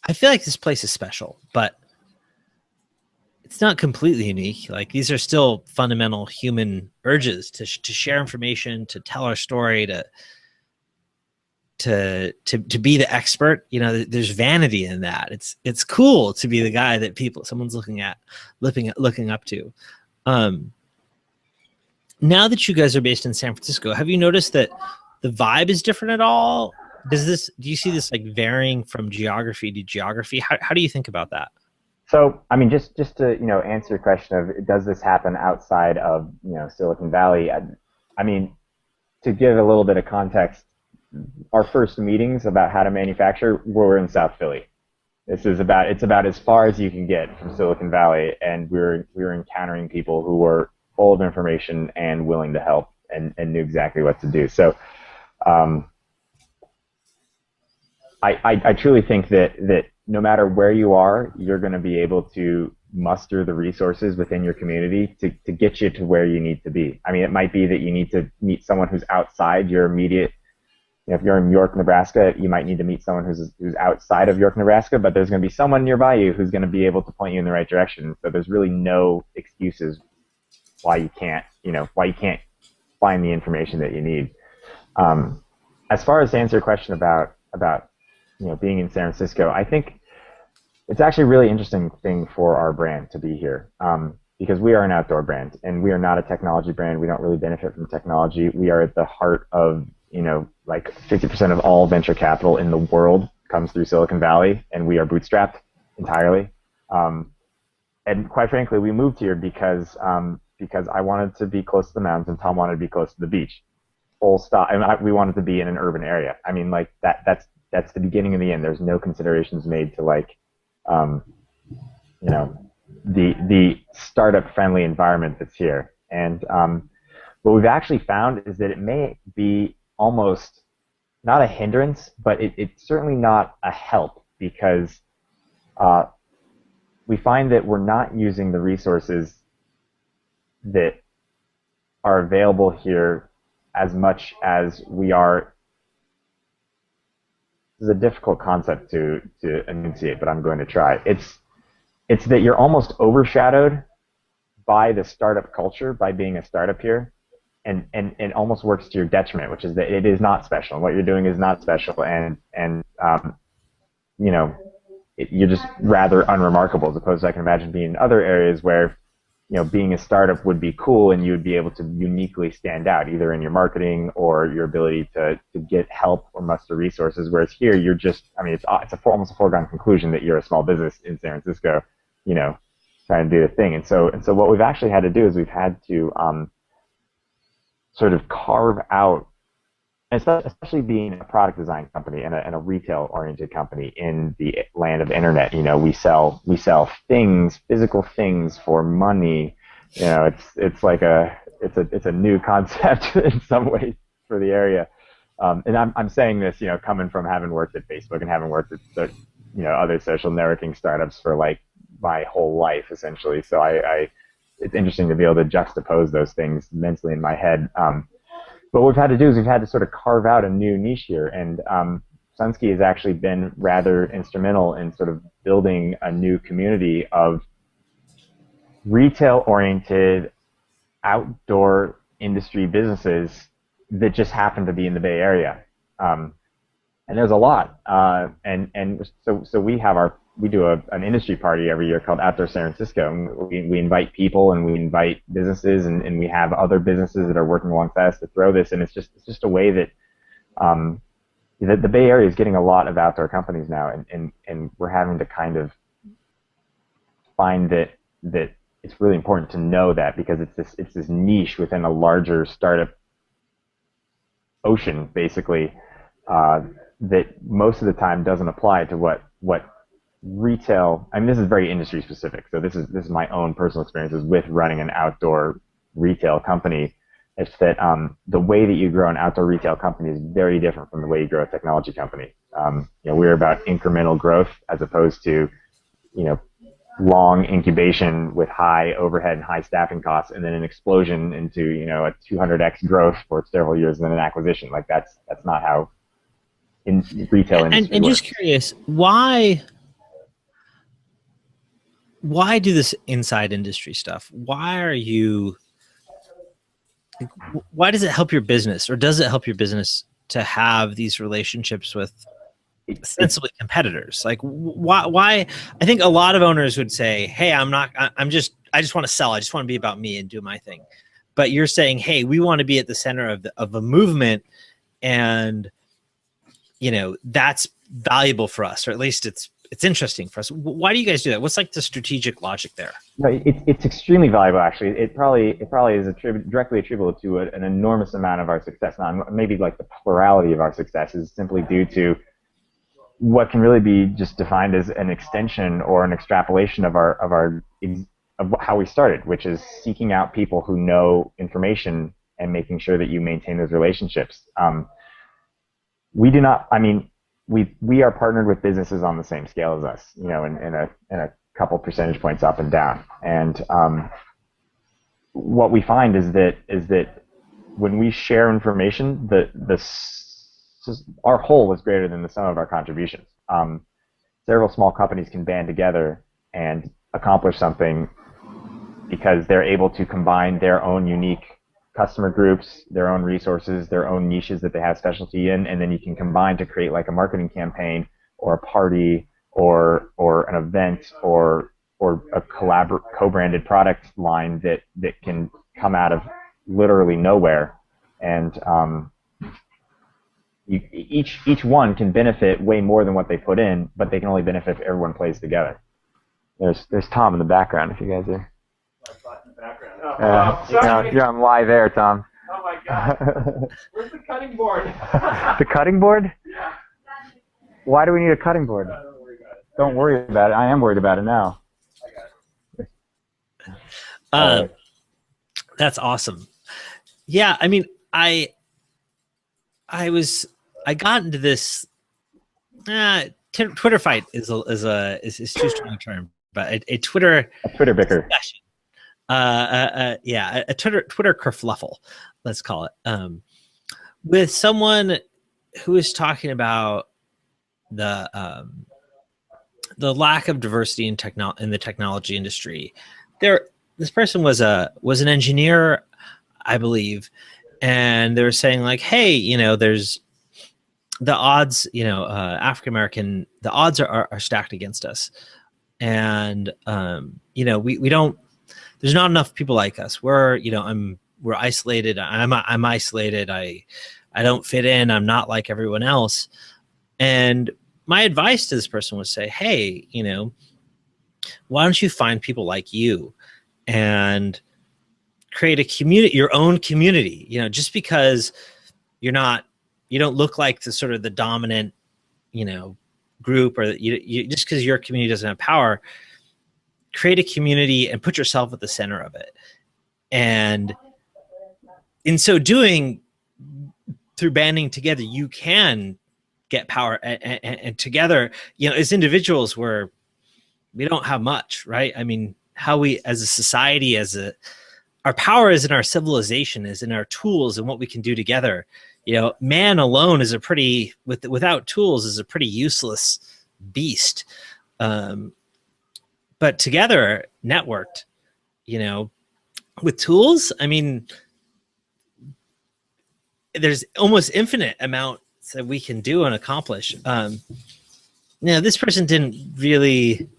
I feel like this place is special, but it's not completely unique. Like these are still fundamental human urges to share information, to tell our story, to be the expert. There's vanity in that. It's cool to be the guy that someone's looking up to. Now that you guys are based in San Francisco, have you noticed that the vibe is different at all? Do you see this like varying from geography to geography? How do you think about that?
So, I mean, just to answer your question of does this happen outside of Silicon Valley? I mean, to give a little bit of context, our first meetings about how to manufacture were in South Philly. It's about as far as you can get from Silicon Valley, and we were encountering people who were full of information and willing to help and knew exactly what to do. So, I truly think that no matter where you are, you're going to be able to muster the resources within your community to get you to where you need to be. I mean, it might be that you need to meet someone who's outside your immediate. If you're in York, Nebraska, you might need to meet someone who's outside of York, Nebraska, but there's going to be someone nearby you who's going to be able to point you in the right direction. So there's really no excuses why you can't find the information that you need. As far as to answer your question about being in San Francisco, I think it's actually a really interesting thing for our brand to be here, because we are an outdoor brand and we are not a technology brand. We don't really benefit from technology. We are at the heart of like 50% of all venture capital in the world comes through Silicon Valley, and we are bootstrapped entirely. And quite frankly, we moved here because I wanted to be close to the mountains and Tom wanted to be close to the beach. Full stop. And we wanted to be in an urban area. I mean, like that's the beginning and the end. There's no considerations made to like, the startup friendly environment that's here. And what we've actually found is that it may be almost not a hindrance, but it's certainly not a help, because we find that we're not using the resources that are available here as much as we are. This is a difficult concept to enunciate, but I'm going to try. It's that you're almost overshadowed by the startup culture, by being a startup here, and it almost works to your detriment, which is that it is not special. What you're doing is not special, and you know, you're just rather unremarkable, as opposed to, I can imagine, being in other areas where, you know, being a startup would be cool and you would be able to uniquely stand out, either in your marketing or your ability to get help or muster resources. Whereas here, you're just, I mean, it's almost a foregone conclusion that you're a small business in San Francisco, you know, trying to do the thing. And so what we've actually had to do is we've had to sort of carve out, especially being a product design company and a retail oriented company in the land of the internet. You know, we sell things, physical things, for money. You know, it's like it's a new concept in some ways for the area. And I'm saying this, you know, coming from having worked at Facebook and having worked at you know, other social networking startups for like my whole life essentially. So it's interesting to be able to juxtapose those things mentally in my head. What we've had to do is we've had to sort of carve out a new niche here, and SunSki has actually been rather instrumental in sort of building a new community of retail-oriented outdoor industry businesses that just happen to be in the Bay Area. And there's a lot. And so we do an industry party every year called Outdoor San Francisco. We invite people and we invite businesses, and we have other businesses that are working alongside us to throw this. And it's just a way that the Bay Area is getting a lot of outdoor companies now, and we're having to kind of find that it's really important to know that, because it's this niche within a larger startup ocean, basically, that most of the time doesn't apply to what retail. I mean, this is very industry specific. So this is my own personal experiences with running an outdoor retail company. It's that the way that you grow an outdoor retail company is very different from the way you grow a technology company. You know, we're about incremental growth as opposed to, you know, long incubation with high overhead and high staffing costs, and then an explosion into, you know, a 200x growth for several years and then an acquisition. Like that's not how in retail industry
and
works.
Just curious, why do this inside industry stuff? Why does it help your business, or does it help your business to have these relationships with ostensibly competitors? Like why? I think a lot of owners would say, hey, I just want to sell. I just want to be about me and do my thing. But you're saying, hey, we want to be at the center of a movement, and you know, that's valuable for us, or at least it's interesting for us. Why do you guys do that? What's like the strategic logic there?
Right, it's extremely valuable, actually. It probably is directly attributable to an enormous amount of our success. Now, maybe like the plurality of our success is simply due to what can really be just defined as an extension or an extrapolation of how we started, which is seeking out people who know information and making sure that you maintain those relationships. We do not. I mean, we are partnered with businesses on the same scale as us, you know, in a couple percentage points up and down. And what we find is that when we share information, our whole is greater than the sum of our contributions. Several small companies can band together and accomplish something because they're able to combine their own unique customer groups, their own resources, their own niches that they have specialty in, and then you can combine to create like a marketing campaign or a party or an event or a co-branded product line that can come out of literally nowhere. And each one can benefit way more than what they put in, but they can only benefit if everyone plays together. There's Tom in the background, if you guys are. You're on live air, Tom.
Oh my God. Where's the cutting board?
The cutting board?
Yeah.
Why do we need a cutting board?
Don't worry about it.
Don't worry about it. I am worried about it now.
I got it.
That's awesome. Yeah, I mean, I got into this Twitter fight is too strong a term, but a Twitter
bicker.
discussion. A Twitter kerfluffle, let's call it, with someone who is talking about the lack of diversity in the technology industry. this person was an engineer, I believe, and they were saying like, hey, there's the odds, African American, the odds are stacked against us, and we don't. There's not enough people like us. We're isolated. I'm isolated. I don't fit in. I'm not like everyone else. And my advice to this person was say, hey, why don't you find people like you and create a community, your own community, just because you don't look like the sort of the dominant, group, or you just because your community doesn't have power, create a community and put yourself at the center of it. And in so doing, through banding together, you can get power, and together, as individuals, we don't have much, right? I mean, how we, as a society, our power is in our civilization, is in our tools and what we can do together. Man alone is without tools is a pretty useless beast. But together, networked, with tools, I mean, there's almost infinite amounts that we can do and accomplish. This person didn't really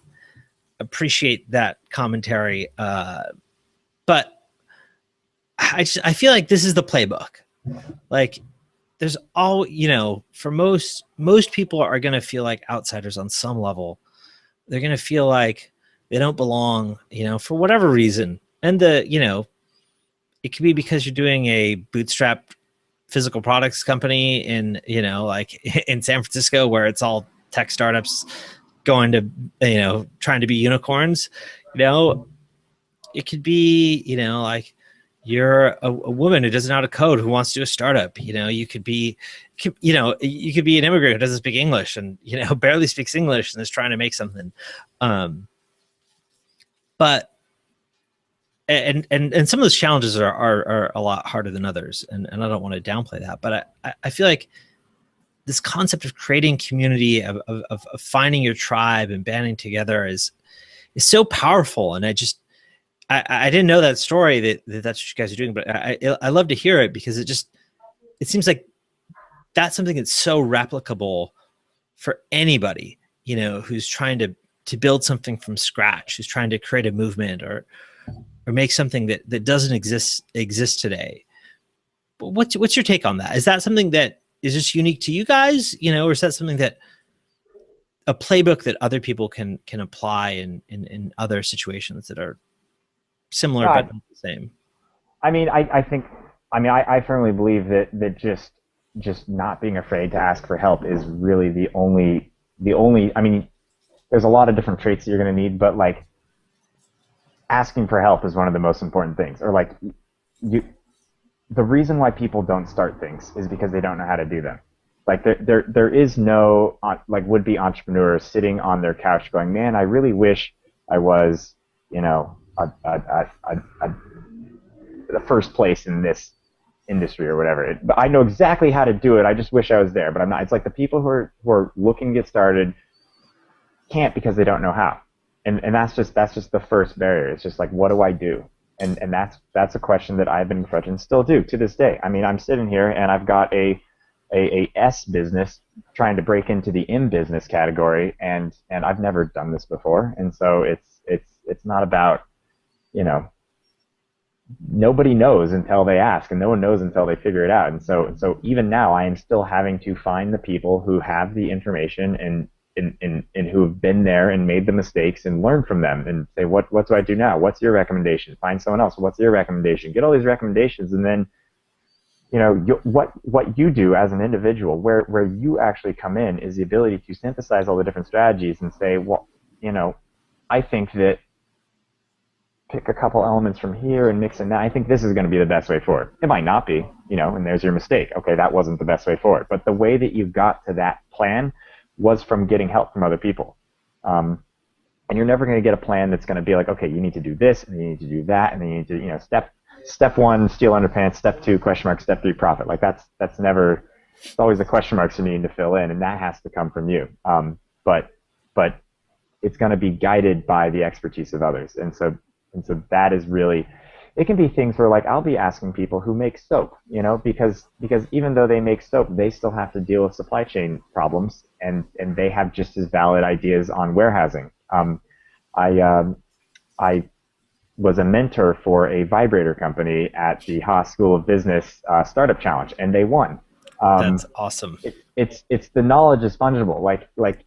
appreciate that commentary, but I feel like this is the playbook. Like, there's all, for most people are going to feel like outsiders on some level. They're going to feel like they don't belong, for whatever reason. And it could be because you're doing a bootstrapped physical products company in, like in San Francisco, where it's all tech startups going to, trying to be unicorns. It could be, like you're a woman who doesn't know how to code, who wants to do a startup. You could be an immigrant who doesn't speak English and, barely speaks English and is trying to make something. But and some of those challenges are a lot harder than others, and I don't want to downplay that, but I feel like this concept of creating community, of finding your tribe and banding together is so powerful. And I didn't know that story that's what you guys are doing, but I love to hear it, because it seems like that's something that's so replicable for anybody, who's trying to build something from scratch, who's trying to create a movement or make something that doesn't exist today. But what's your take on that? Is that something that is just unique to you guys, or is that something that a playbook that other people can apply in other situations that are similar but not the same?
I mean, I firmly believe that just not being afraid to ask for help is really the only, I mean, there's a lot of different traits that you're going to need, but like asking for help is one of the most important things. Or like the reason why people don't start things is because they don't know how to do them. Like there is no like would-be entrepreneur sitting on their couch going, man, I really wish I was, the first place in this industry or whatever. But I know exactly how to do it. I just wish I was there, but I'm not. It's like the people who are looking to get started can't because they don't know how. And that's just the first barrier. It's just like, what do I do? And that's a question that I've been confronted and still do to this day. I mean, I'm sitting here and I've got a S business trying to break into the M business category, and I've never done this before. And so it's not about, nobody knows until they ask, and no one knows until they figure it out. And so even now I am still having to find the people who have the information and who have been there and made the mistakes and learn from them and say, what do I do now? What's your recommendation? Find someone else. What's your recommendation? Get all these recommendations, and then what you do as an individual, where you actually come in, is the ability to synthesize all the different strategies and say, well, I think that pick a couple elements from here and mix in that. I think this is going to be the best way forward. It might not be, and there's your mistake. Okay, that wasn't the best way forward. But the way that you got to that plan was from getting help from other people. And you're never going to get a plan that's going to be like, okay, you need to do this, and you need to do that, and then you need to, step one, steal underpants, step two, question mark, step three, profit. Like that's never, it's always the question marks you need to fill in, and that has to come from you. But it's going to be guided by the expertise of others. And so And so that is really, it can be things where like I'll be asking people who make soap, because even though they make soap, they still have to deal with supply chain problems, and they have just as valid ideas on warehousing. I was a mentor for a vibrator company at the Haas School of Business Startup Challenge, and they won.
That's awesome.
It's the knowledge is fungible. Like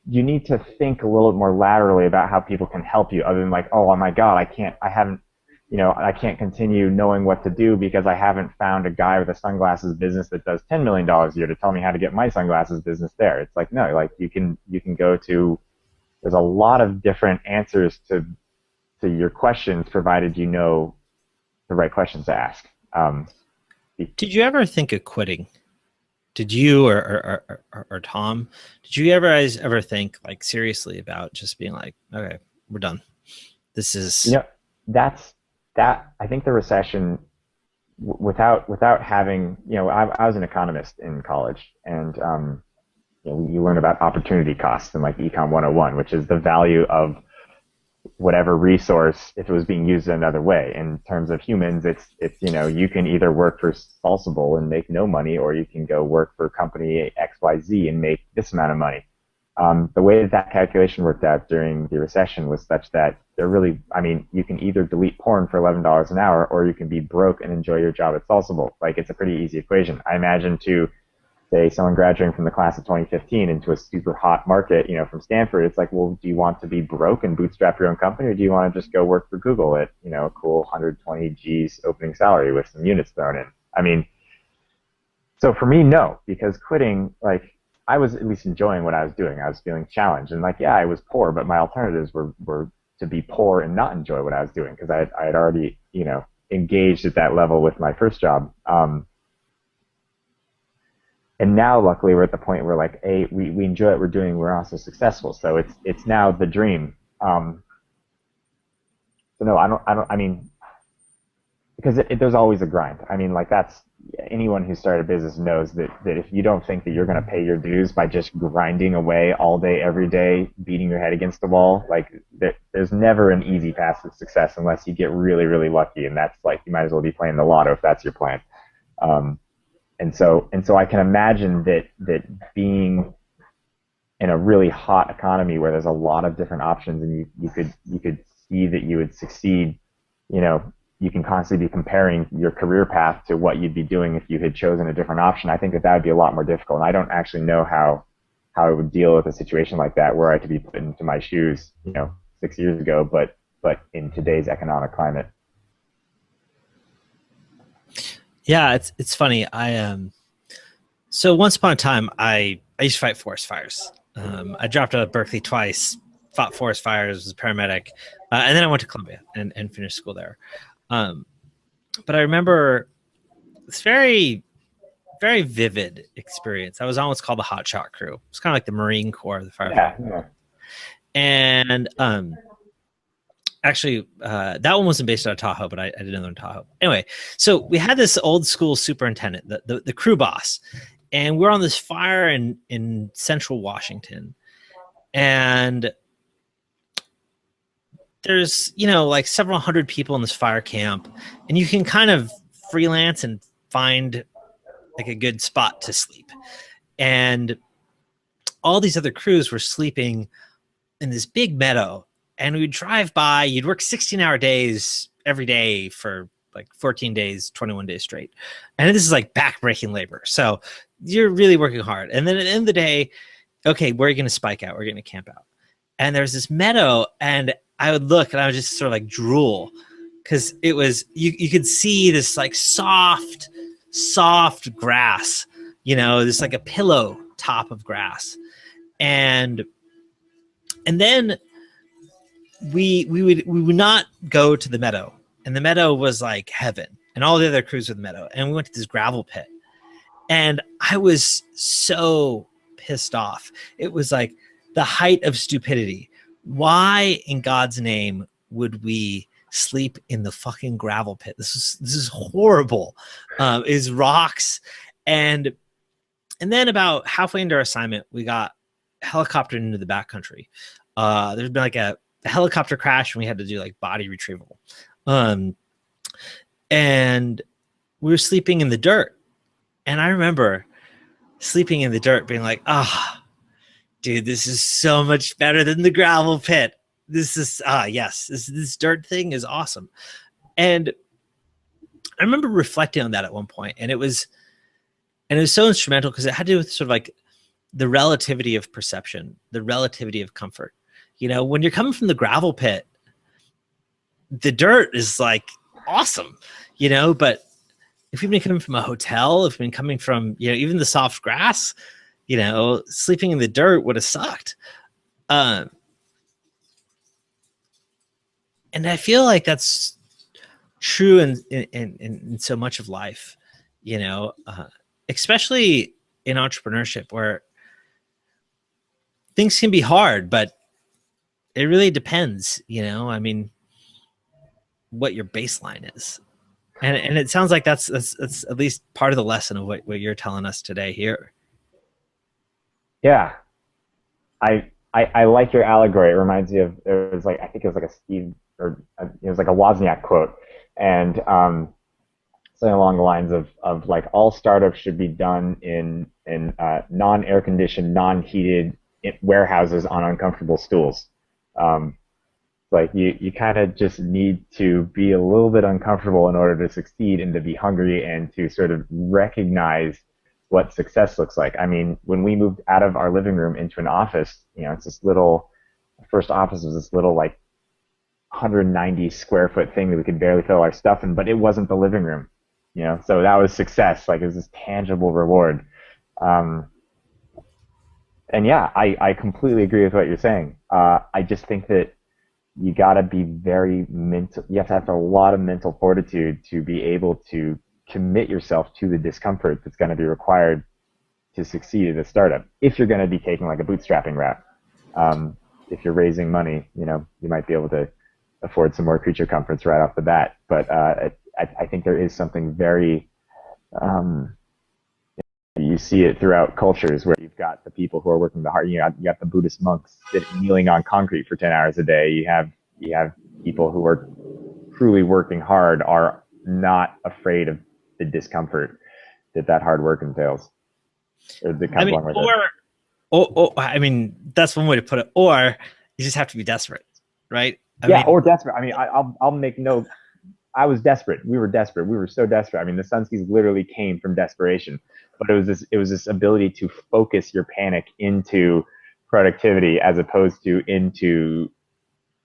you need to think a little bit more laterally about how people can help you, other than like, oh my God, I can't continue knowing what to do because I haven't found a guy with a sunglasses business that does $10 million a year to tell me how to get my sunglasses business there. It's like, no, like you can go to, there's a lot of different answers to your questions, provided you know the right questions to ask.
Did you ever think of quitting? Did you or Tom? Did you ever think like seriously about just being like, okay, we're done. This is
that. I think the recession, without having, I was an economist in college, and you learn about opportunity costs in like Econ 101, which is the value of whatever resource if it was being used another way. In terms of humans, it's you can either work for Salsa Bowl and make no money, or you can go work for company XYZ and make this amount of money. The way that calculation worked out during the recession was such that you can either delete porn for $11 an hour, or you can be broke and enjoy your job at Salsa Bowl. Like, it's a pretty easy equation. I imagine to say someone graduating from the class of 2015 into a super hot market, from Stanford, it's like, well, do you want to be broke and bootstrap your own company, or do you want to just go work for Google at, a cool 120 G's opening salary with some units thrown in? I mean, so for me, no, because quitting, like, I was at least enjoying what I was doing. I was feeling challenged, and like, yeah, I was poor, but my alternatives were to be poor and not enjoy what I was doing, because I had already, engaged at that level with my first job. And now, luckily, we're at the point where, like, we enjoy what we're doing. We're also successful, so it's now the dream. So no, I don't. I mean, because there's always a grind. I mean, like, that's, anyone who started a business knows that if you don't think that you're going to pay your dues by just grinding away all day, every day, beating your head against the wall, like, there's never an easy path to success unless you get really, really lucky, and that's like, you might as well be playing the lotto if that's your plan. And so I can imagine that being in a really hot economy where there's a lot of different options, and you could see that you would succeed, you can constantly be comparing your career path to what you'd be doing if you had chosen a different option. I think that would be a lot more difficult, and I don't actually know how I would deal with a situation like that, where I could be put into my shoes, 6 years ago, but in today's economic climate.
Yeah, it's funny. So once upon a time, I used to fight forest fires. I dropped out of Berkeley twice, fought forest fires, was a paramedic, and then I went to Columbia and finished school there. But I remember this very, very vivid experience. I was on what's called the hot shot crew. It's kind of like the Marine Corps of the firefighter.
Yeah.
And actually, that one wasn't based out of Tahoe, but I did another in Tahoe. Anyway, so we had this old school superintendent, the crew boss, and we're on this fire in central Washington. And there's, like several hundred people in this fire camp, and you can kind of freelance and find like a good spot to sleep. And all these other crews were sleeping in this big meadow. And we'd drive by, you'd work 16-hour days every day for like 14 days, 21 days straight. And this is like back-breaking labor. So you're really working hard. And then at the end of the day, okay, where are you going to spike out? We're going to camp out. And there's this meadow, and I would look, and I would just sort of like drool, because it was, you could see this like soft grass, this like a pillow top of grass. And then we would not go to the meadow, and the meadow was like heaven, and all the other crews were the meadow, and we went to this gravel pit, and I was so pissed off. It was like the height of stupidity. Why in God's name would we sleep in the fucking gravel pit? This is horrible. Is rocks, and then about halfway into our assignment, we got helicoptered into the backcountry. There's been like a a helicopter crash and we had to do like body retrieval. And we were sleeping in the dirt. And I remember sleeping in the dirt being like, dude, this is so much better than the gravel pit. This is, yes, this dirt thing is awesome. And I remember reflecting on that at one point, and it was so instrumental because it had to do with sort of like the relativity of perception, the relativity of comfort. You know, when you're coming from the gravel pit, the dirt is like awesome, you know, but if you've been coming from a hotel, if you've been coming from, you know, even the soft grass, you know, sleeping in the dirt would have sucked. And I feel like that's true in so much of life, you know, especially in entrepreneurship where things can be hard, but it really depends, you know, I mean, what your baseline is. And it sounds like that's at least part of the lesson of what you're telling us today here.
Yeah, I like your allegory. It reminds me of, it was like, I think it was like a Steve, or it was like a Wozniak quote, and something along the lines of like all startups should be done in non-air conditioned, non-heated warehouses on uncomfortable stools. Like you kind of just need to be a little bit uncomfortable in order to succeed and to be hungry and to sort of recognize what success looks like. I mean, when we moved out of our living room into an office, you know, it's this little, first office was this little like 190 square foot thing that we could barely fill our stuff in, but it wasn't the living room, you know, so that was success. Like it was this tangible reward. And yeah, I completely agree with what you're saying. I just think that you got to be very mental. You have to have a lot of mental fortitude to be able to commit yourself to the discomfort that's going to be required to succeed at a startup. If you're going to be taking like a bootstrapping route, if you're raising money, you know, you might be able to afford some more creature comforts right off the bat. But I think there is something very, you see it throughout cultures where you've got the people who are working the hard. You got the Buddhist monks kneeling on concrete for 10 hours a day. You have people who are truly working hard, are not afraid of the discomfort that hard work entails.
I mean, or I mean, that's one way to put it. Or you just have to be desperate, right? I mean,
or desperate. I mean, I'll make no. I was desperate. We were desperate. We were so desperate. I mean, the SunSkis literally came from desperation. But it was this ability to focus your panic into productivity as opposed to into,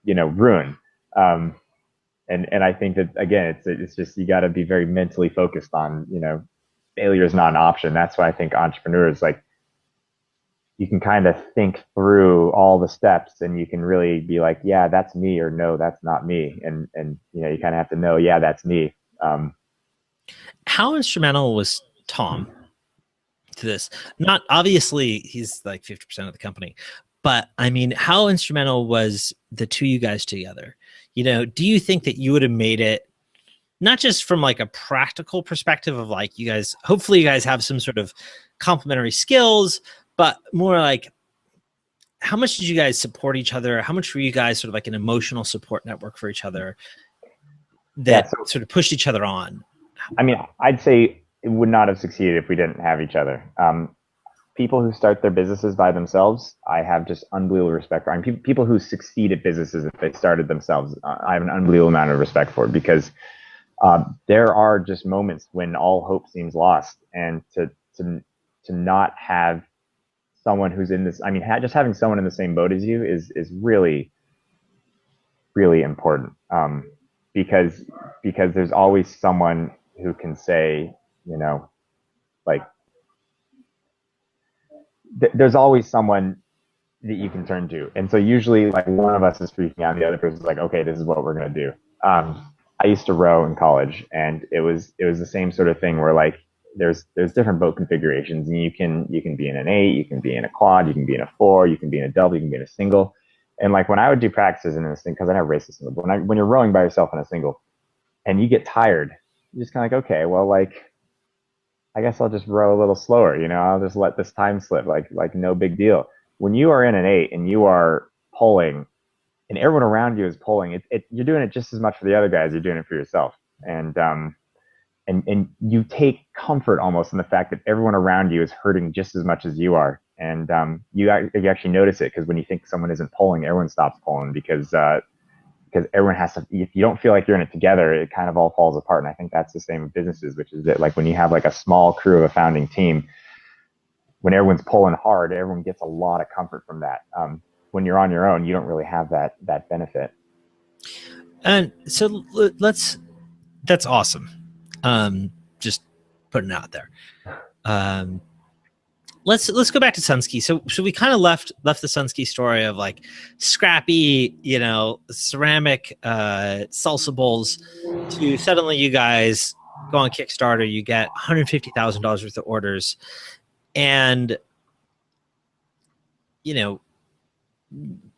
you know, ruin. And I think that again, it's just, you got to be very mentally focused on, you know, failure is not an option. That's why I think entrepreneurs, like, you can kind of think through all the steps and you can really be like, yeah, that's me, or no, that's not me. And you know, you kind of have to know, yeah, that's me.
How instrumental was Tom to this? Not obviously he's like 50% of the company, but I mean, how instrumental was the two of you guys together? You know, do you think that you would have made it, not just from like a practical perspective of like, you guys, hopefully you guys have some sort of complementary skills, but more like, how much did you guys support each other? How much were you guys sort of like an emotional support network for each other that sort of pushed each other on?
I mean, I'd say it would not have succeeded if we didn't have each other. People who start their businesses by themselves, I have just unbelievable respect for. I mean, people who succeed at businesses if they started themselves, I have an unbelievable amount of respect for, because there are just moments when all hope seems lost, and to not have someone who's in this, I mean, just having someone in the same boat as you is really, really important. Because there's always someone who can say, you know, like, there's always someone that you can turn to. And so usually, like, one of us is freaking out and the other person's like, okay, this is what we're going to do. I used to row in college, and it was the same sort of thing where, like, there's different boat configurations, and you can be in an 8, you can be in a quad, you can be in a 4, you can be in a double, you can be in a single. And like, when I would do practices in a single, because I never raced a single, but when you're rowing by yourself in a single and you get tired, you're just kind of like, okay, well, like, I guess I'll just row a little slower, you know, I'll just let this time slip, like no big deal. When you are in an 8 and you are pulling and everyone around you is pulling, you're doing it just as much for the other guy as you're doing it for yourself. And you take comfort almost in the fact that everyone around you is hurting just as much as you are. And you actually notice it, because when you think someone isn't pulling, everyone stops pulling, because everyone has to. If you don't feel like you're in it together, it kind of all falls apart. And I think that's the same with businesses, which is that, like, when you have like a small crew of a founding team, when everyone's pulling hard, everyone gets a lot of comfort from that. When you're on your own, you don't really have that benefit.
And so that's awesome. Just putting it out there. Let's go back to SunSki. So we kind of left the SunSki story of like scrappy, ceramic salsa bowls, to suddenly you guys go on Kickstarter, you get $150,000 worth of orders, and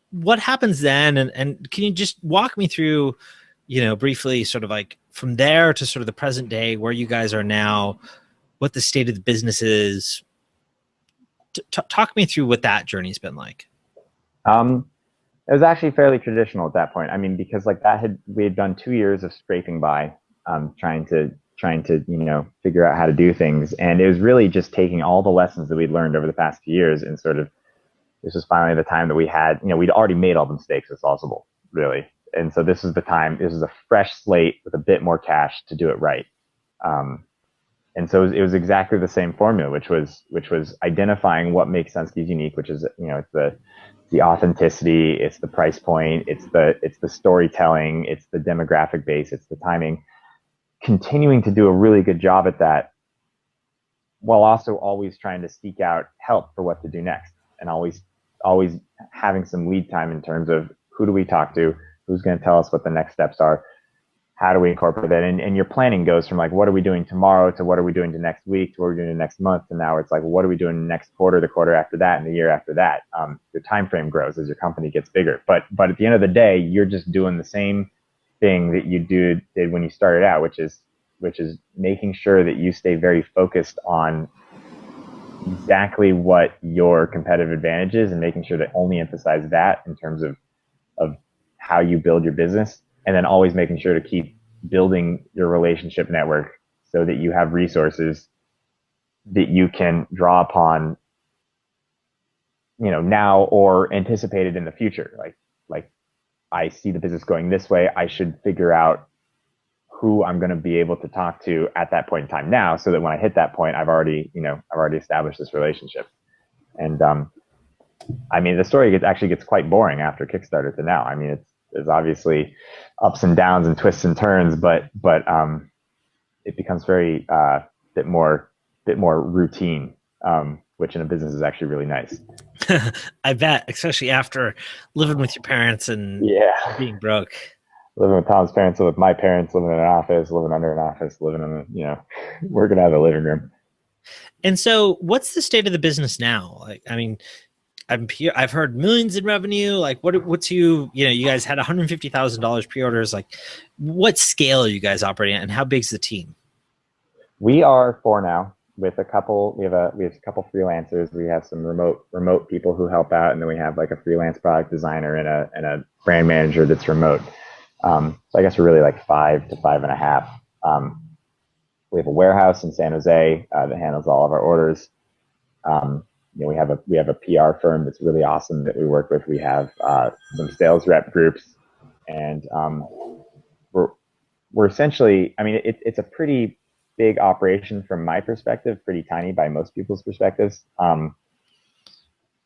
what happens then? And can you just walk me through, briefly, sort of like from there to sort of the present day, where you guys are now, what the state of the business is? Talk me through what that journey's been like.
It was actually fairly traditional at that point. I mean, because like we had done 2 years of scraping by, trying to figure out how to do things, and it was really just taking all the lessons that we'd learned over the past few years, and sort of, this was finally the time that we had, we'd already made all the mistakes with Salsa Bowl, really, and so this was the time. This was a fresh slate with a bit more cash to do it right. And so it was exactly the same formula, which was identifying what makes SunSki unique, which is, it's the authenticity, it's the price point, it's the storytelling, it's the demographic base, it's the timing. Continuing to do a really good job at that, while also always trying to seek out help for what to do next, and always having some lead time in terms of who do we talk to, who's going to tell us what the next steps are. How do we incorporate that? And your planning goes from like, what are we doing tomorrow, to what are we doing to next week, to what are we doing next month, to now it's like, what are we doing next quarter, the quarter after that, and the year after that. Your time frame grows as your company gets bigger. But at the end of the day, you're just doing the same thing that you did when you started out, which is making sure that you stay very focused on exactly what your competitive advantage is, and making sure to only emphasize that in terms of how you build your business. And then always making sure to keep building your relationship network so that you have resources that you can draw upon, now or anticipated in the future. Like I see the business going this way, I should figure out who I'm going to be able to talk to at that point in time now, so that when I hit that point, I've already established this relationship. And I mean, the story actually gets quite boring after Kickstarter to now. I mean, there's obviously ups and downs and twists and turns, but it becomes very bit more routine, which in a business is actually really nice.
I bet, especially after living with your parents and being broke.
Living with Tom's parents, living with my parents, living in an office, living under an office, living in working out of the living room.
And so, what's the state of the business now? Like, I mean, I've heard millions in revenue. Like, what's you guys had $150,000 pre-orders. Like, what scale are you guys operating at, and how big's the team?
We are 4 now, with a couple. We have a couple freelancers. We have some remote people who help out, and then we have like a freelance product designer and a brand manager that's remote. So I guess we're really like 5 to 5.5. We have a warehouse in San Jose that handles all of our orders. We have a PR firm that's really awesome that we work with. We have some sales rep groups, and we're essentially, I mean, it's a pretty big operation from my perspective, pretty tiny by most people's perspectives.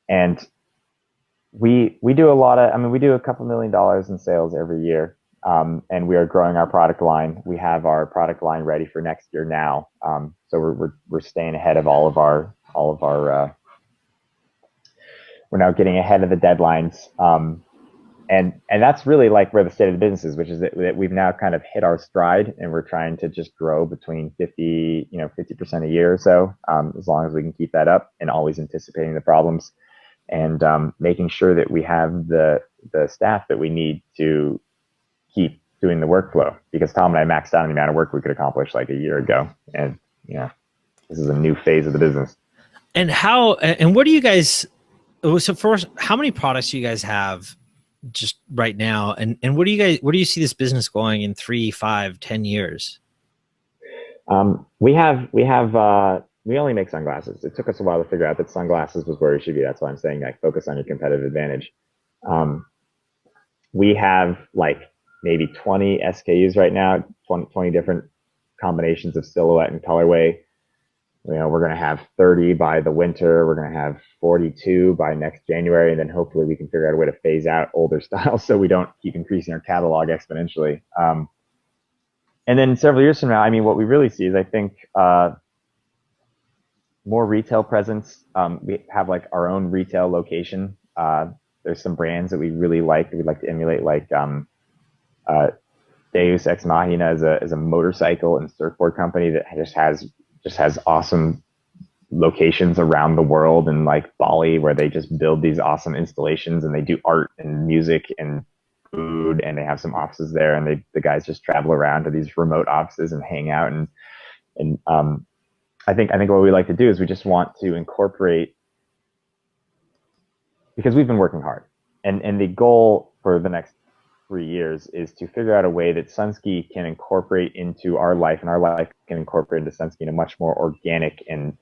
And we do a lot of, I mean, we do a couple $1 million in sales every year. And we are growing our product line. We have our product line ready for next year now. So we're staying ahead of all of our we're now getting ahead of the deadlines. And that's really like where the state of the business is, which is that we've now kind of hit our stride, and we're trying to just grow between 50% a year or so, as long as we can keep that up, and always anticipating the problems, and making sure that we have the staff that we need to keep doing the workflow, because Tom and I maxed out on the amount of work we could accomplish like a year ago. And this is a new phase of the business.
And what do you guys, so first, how many products do you guys have just right now? And where do you see this business going in 3, 5, 10 years?
We only make sunglasses. It took us a while to figure out that sunglasses was where we should be. That's why I'm saying like focus on your competitive advantage. Um, we have like maybe 20 SKUs right now, 20 different combinations of silhouette and colorway. We're going to have 30 by the winter. We're going to have 42 by next January. And then hopefully we can figure out a way to phase out older styles so we don't keep increasing our catalog exponentially. And then several years from now, I mean, what we really see is I think more retail presence. We have like our own retail location. There's some brands that we really like that we'd like to emulate, like uh, Deus Ex Machina is a motorcycle and surfboard company that just has awesome locations around the world, and like Bali, where they just build these awesome installations and they do art and music and food, and they have some offices there, and the guys just travel around to these remote offices and hang out, and I think what we like to do is we just want to incorporate, because we've been working hard, and the goal for the next 3 years is to figure out a way that SunSki can incorporate into our life, and our life can incorporate into SunSki in a much more organic and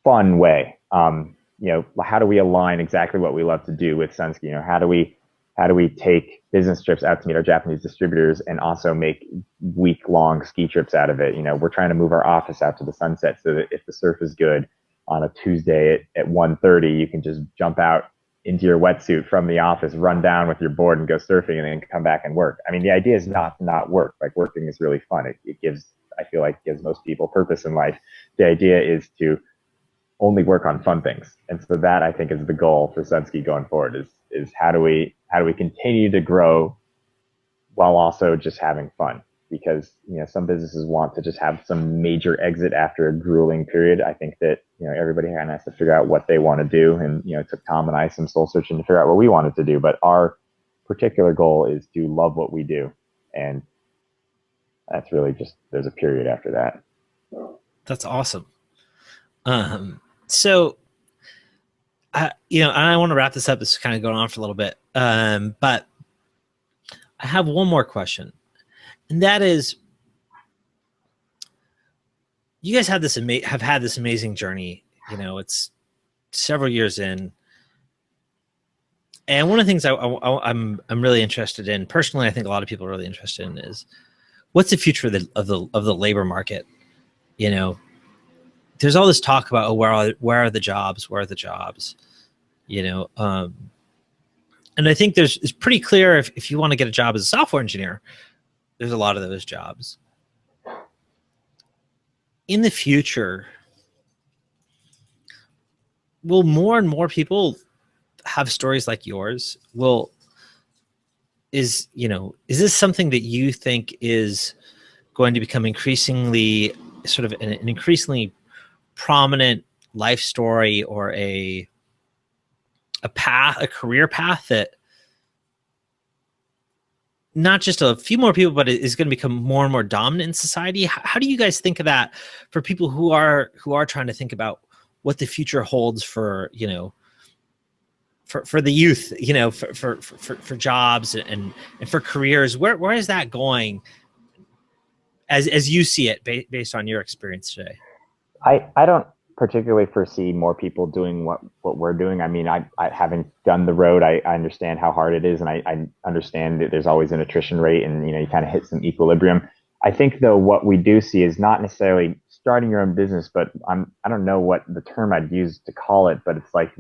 fun way. How do we align exactly what we love to do with SunSki? How do we take business trips out to meet our Japanese distributors and also make week-long ski trips out of it? We're trying to move our office out to the sunset so that if the surf is good on a Tuesday at 1:30, you can just jump out into your wetsuit from the office, run down with your board and go surfing, and then come back and work. I mean, the idea is not work. Like, working is really fun. I feel like gives most people purpose in life. The idea is to only work on fun things. And so that, I think, is the goal for SunSki going forward, is how do we continue to grow while also just having fun? Because some businesses want to just have some major exit after a grueling period. I think that everybody kind of has to figure out what they want to do, and it took Tom and I some soul searching to figure out what we wanted to do. But our particular goal is to love what we do, and that's really just, there's a period after that.
That's awesome. So, and I want to wrap this up. This is kind of going on for a little bit, but I have one more question, and that is, you guys have had this amazing journey. It's several years in, and one of the things I'm really interested in personally, I think a lot of people are really interested in, is what's the future of the labor market. There's all this talk about, where are the jobs? Where are the jobs? And I think it's pretty clear, if you want to get a job as a software engineer, there's a lot of those jobs. In the future, will more and more people have stories like yours? Is this something that you think is going to become increasingly sort of an increasingly prominent life story, or a career path that not just a few more people, but it is going to become more and more dominant in society? How do you guys think of that for people who are trying to think about what the future holds for for the youth, for jobs and for careers? Where is that going, as you see it, based on your experience today?
I don't particularly foresee more people doing what we're doing. I mean, I haven't done the road. I understand how hard it is, and I understand that there's always an attrition rate, and you kind of hit some equilibrium. I think, though, what we do see is not necessarily starting your own business, but I don't know what the term I'd use to call it, but it's like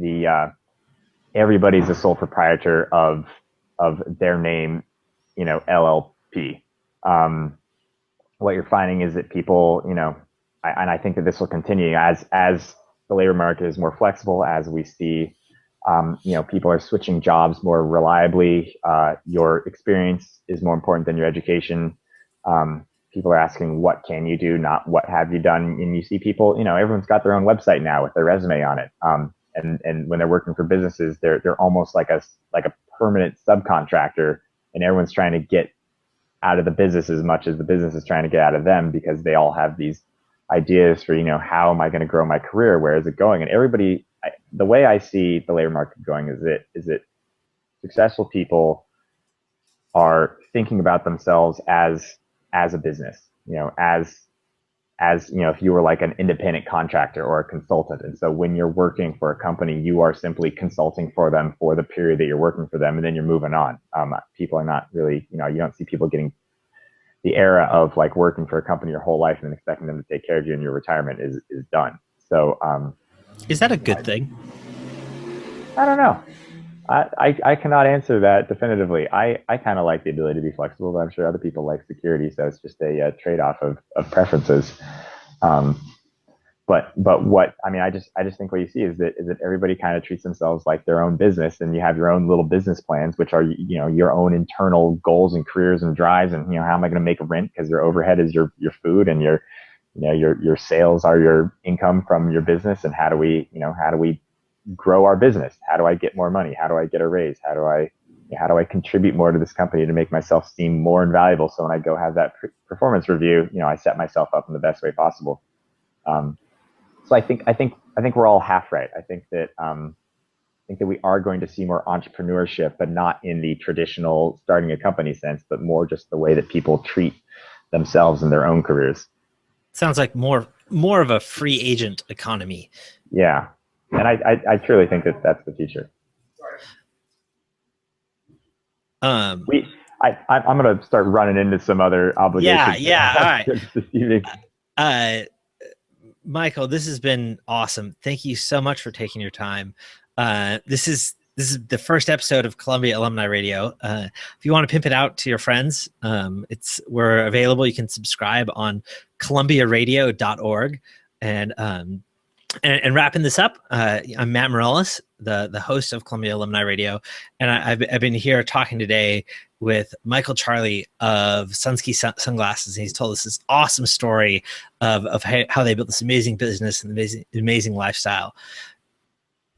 everybody's a sole proprietor of their name, LLP. What you're finding is that people, and I think that this will continue as the labor market is more flexible, as we see, people are switching jobs more reliably. Your experience is more important than your education. People are asking, what can you do, not what have you done? And you see people, everyone's got their own website now with their resume on it. And when they're working for businesses, they're almost like a permanent subcontractor, and everyone's trying to get out of the business as much as the business is trying to get out of them, because they all have these ideas for, how am I going to grow my career? Where is it going? And everybody the way I see the labor market going is that successful people are thinking about themselves as a business, as if you were like an independent contractor or a consultant. And so when you're working for a company, you are simply consulting for them for the period that you're working for them, and then you're moving on. People are not really, you don't see people getting the era of like working for a company your whole life and then expecting them to take care of you in your retirement is done. So
is that a good thing?
I don't know. I cannot answer that definitively. I kind of like the ability to be flexible, but I'm sure other people like security, so it's just a trade-off of preferences. But what I mean, I just think what you see is that everybody kind of treats themselves like their own business, and you have your own little business plans, which are your own internal goals and careers and drives, and how am I going to make rent because your overhead is your food, and your sales are your income from your business, and how do we grow our business? How do I get more money? How do I get a raise? How do I contribute more to this company to make myself seem more invaluable? So when I go have that performance review, I set myself up in the best way possible. So I think we're all half right. I think that we are going to see more entrepreneurship, but not in the traditional starting a company sense, but more just the way that people treat themselves in their own careers.
Sounds like more of a free agent economy.
Yeah. And I truly think that that's the future. I'm going to start running into some other obligations.
Yeah. All right. Michael, this has been awesome. Thank you so much for taking your time. This is the first episode of Columbia Alumni Radio. If you want to pimp it out to your friends, we're available. You can subscribe on columbiaradio.org. And wrapping this up, I'm Matt Mireles, the host of Columbia Alumni Radio, and I've been here talking today with Michael Charley of SunSki Sunglasses, and he's told us this awesome story of how they built this amazing business and amazing lifestyle.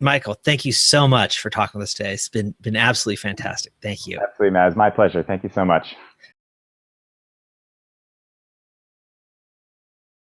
Michael, thank you so much for talking with us today. It's been absolutely fantastic. Thank you.
Absolutely, Matt. It's my pleasure. Thank you so much.